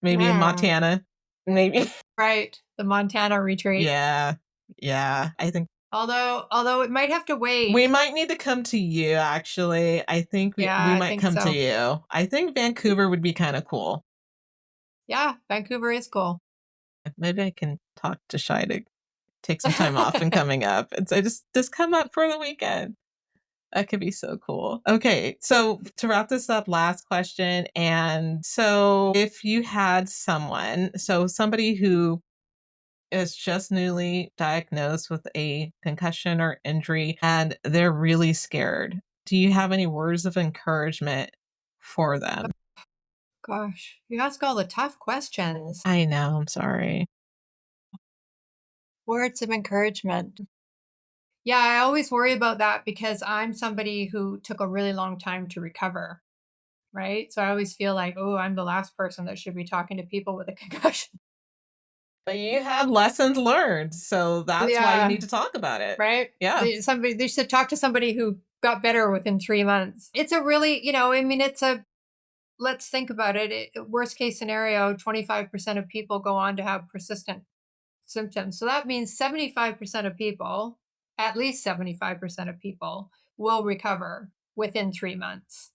maybe in Mm, Montana. Maybe. right, the Montana retreat. Yeah. Yeah, I think Although it might have to we wait. might need to come to you, actually. I think we Yeah, I might think come to so. you. I think Vancouver would be kinda cool. Yeah, Vancouver is cool. Maybe I can talk to Shai to take some time off and coming up and say, "Just come up for the weekend." That could be so cool. Okay, so to wrap this up, last question. And so, if you had somebody who is just newly diagnosed with a concussion or injury and they're really scared, do you have any words of encouragement for them? Gosh, you ask all the tough questions. I know, I'm sorry. Words of encouragement. Yeah, I always worry about that because I'm somebody who took a really long time to recover, right? So I always feel like, oh, I'm the last person that should be talking to people with a concussion. But you have lessons learned, so that's why you Yeah, need to talk about it. right? Yeah. They should talk to somebody who got better within 3 months. It's a really, I mean, it's a let's think about it. Worst case scenario, 25% of people go on to have persistent symptoms. So that means 75% of people, at least 75% of people, will recover within 3 months,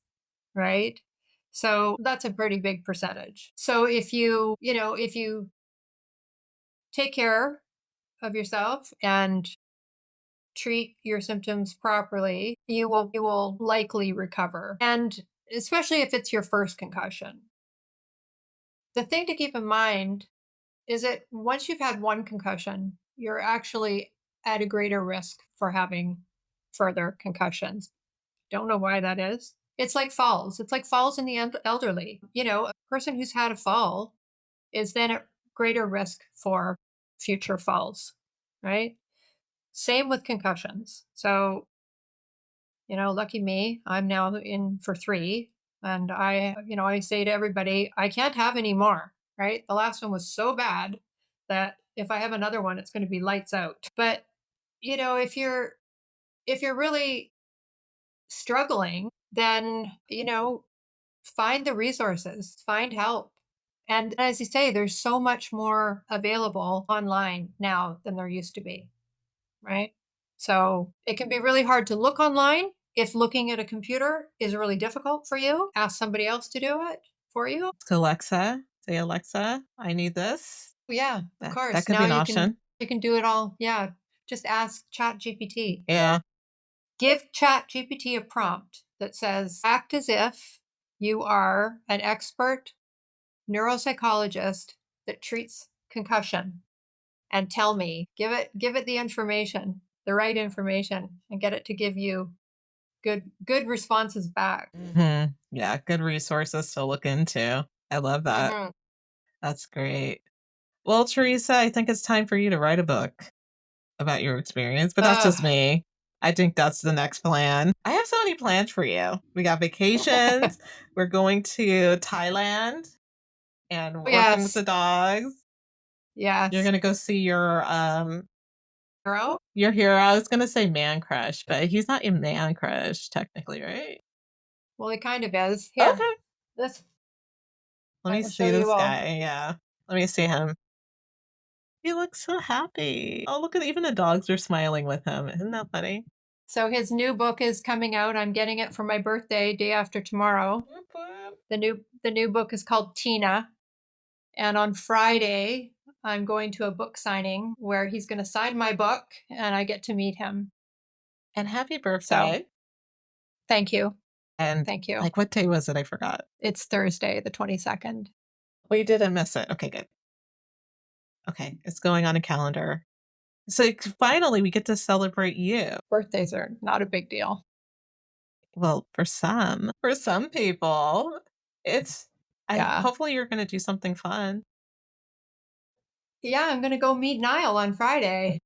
right? So that's a pretty big percentage. So if you take care of yourself and treat your symptoms properly, you will likely recover. And especially if it's your first concussion. The thing to keep in mind is that once you've had one concussion, you're actually at a greater risk for having further concussions. Don't know why that is. It's like falls. It's like falls in the elderly. A person who's had a fall is then at greater risk for future falls, right? Same with concussions. So, lucky me, I'm now in for three. And I say to everybody, I can't have any more, right? The last one was so bad that if I have another one, it's going to be lights out. But, if you're really struggling, then, find the resources, find help. And as you say, there's so much more available online now than there used to be, right? So it can be really hard to look online. If looking at a computer is really difficult for you, ask somebody else to do it for you. To Alexa, say, "Alexa, I need this." Yeah, of That course. could be Now an you can option. you can do it all. Yeah, just ask Chat GPT. Yeah. Give Chat GPT a prompt that says, act as if you are an expert neuropsychologist that treats concussion and tell me, give it the information, the right information, and get it to give you good responses back. Mhm. Yeah, good resources to look into. I love that. Mhm. That's great. Well, Teresa, I think it's time for you to write a book about your experience, but that's just Ugh. me. I think that's the next plan. I have so many plans for you. We got vacations. We're going to Thailand and working with Yes, the dogs. You're yes. gonna go see Girl? your hero. I was gonna say man crush, but he's not your man crush technically, right? Well, it kind of is. Here, Okay. this Let I me can show see you this all. guy. Yeah. Let me see him. He looks so happy. Oh, look at even the dogs are smiling with him. Isn't that funny? So his new book is coming out. I'm getting it for my birthday, day after tomorrow. Whoop, whoop. The new book is called Tina, and on Friday I'm going to a book signing where he's going to sign my book and I get to meet him. And happy So, birthday. thank you. And Thank you. like, what day was it? I forgot. It's Thursday, the 22nd. We didn't miss it. Okay, good. Okay, it's going on a calendar. So finally, we get to celebrate you. Birthdays are not a big deal. Well, for some people, it's. I Yeah. hopefully you're going to do something fun. Yeah, I'm going to go meet Niall on Friday.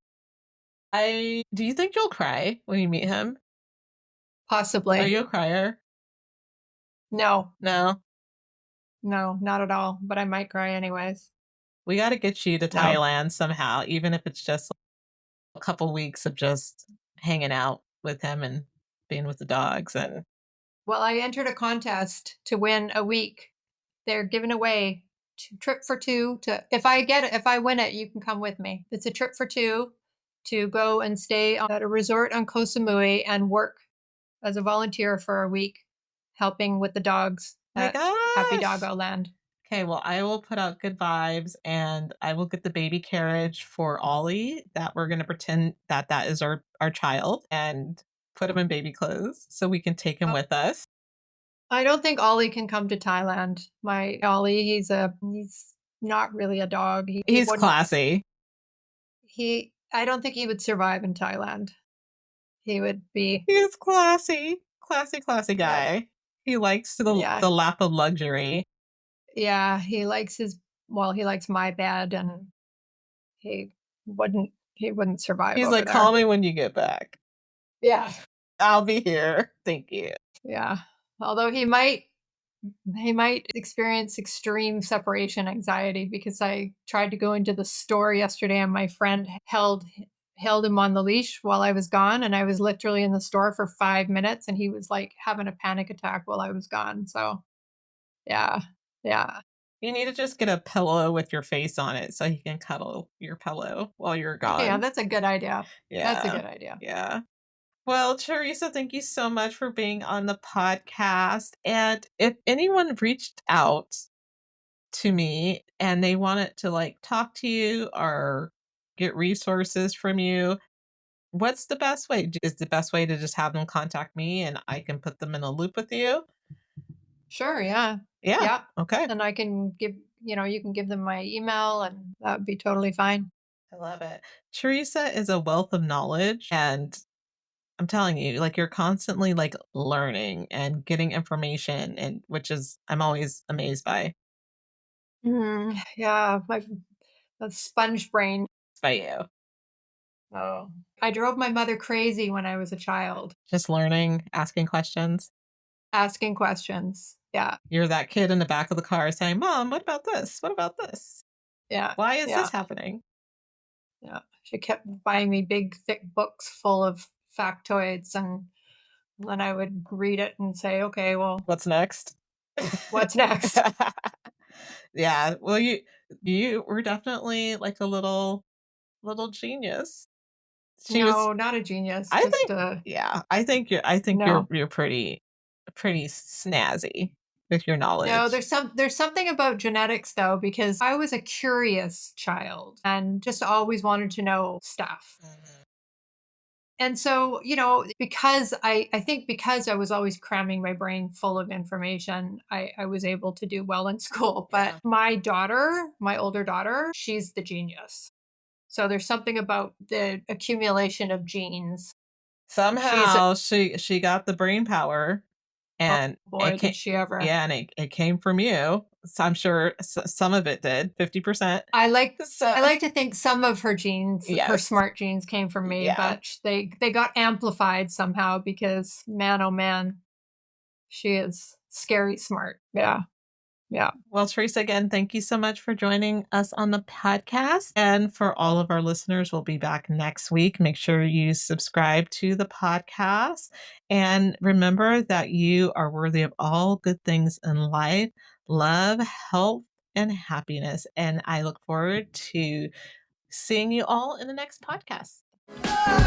I do you think you'll cry when you meet him? Are Possibly. you a crier? No, No. no, not at all. But I might cry anyways. We got to get you to No. Thailand somehow, even if it's just a couple weeks of just hanging out with him and being with the dogs. And Well, I entered a contest to win a week. They're giving away trip for two to if I win it, you can come with me. It's a trip for two to go and stay at a resort on Koh Samui and work as a volunteer for a week, helping with the dogs my at Happy gosh. Doggo Land. Okay, well, I will put out good vibes and I will get the baby carriage for Ollie that we're going to pretend that that is our child and put him in baby clothes so we can take him with us. I don't think Ollie can come to Thailand. My Ollie, he's not really a dog. He He's wouldn't classy. I don't think he would survive in Thailand. He would be He's classy. Classy, classy yeah, guy. He likes yeah, the lap of luxury. yeah, he likes my bed and he he wouldn't survive He's over like, call there. me when you get back. Yeah. I'll be here. Thank you. Yeah. Although he might experience extreme separation anxiety because I tried to go into the store yesterday and my friend held him on the leash while I was gone and I was literally in the store for 5 minutes and he was like having a panic attack while I was gone. So, yeah. Yeah. You need to just get a pillow with your face on it so he can cuddle your pillow while you're Yeah, gone. that's a good idea. That's a Yeah. good idea. Yeah. Well, Teresa, thank you so much for being on the podcast. And if anyone reached out to me and they wanted to like talk to you or get resources from you, what's the best way? Is the best way to just have them contact me and I can put them in a loop with you? Sure, yeah. Yeah. Yeah. Okay. And I can you can give them my email and that would be totally fine. I love it. Teresa is a wealth of knowledge and I'm telling you, like you're constantly like learning and getting information and which is I'm always amazed by Yeah, my a sponge brain. you. Oh. I drove my mother crazy when I was a child, Just learning, asking questions. asking questions. Yeah, You're that kid in the back of the car saying, "Mom, what about this? What about this? yeah, Why is this yeah, happening?" yeah. She kept buying me big, thick books full of factoids, and then I would read it and say, "Okay, well, What's next? what's next?" Yeah. Well, you were definitely like a little genius. She was No, not a genius. I Just think a yeah, I think no. you're pretty snazzy with your No, knowledge. there's something about genetics though, because I was a curious child and just always wanted to know stuff. Mhm. And so, because I think because I was always cramming my brain full of information, I was able to do well in school. But Yeah. my older daughter, she's the genius. So there's something about the accumulation of genes. She's Somehow she got the brain power oh and it boy, came did she ever. yeah, and it came from you. So I'm sure some of it did, 50%. So I like to think some of her genes, her yes. smart genes came from me, Yeah. but they got amplified somehow because man oh man, she is scary smart. Yeah. Yeah. Well, Teresa, again, thank you so much for joining us on the podcast. And for all of our listeners, we'll be back next week. Make sure you subscribe to the podcast. And remember that you are worthy of all good things in life, love, health, and happiness. And I look forward to seeing you all in the next podcast.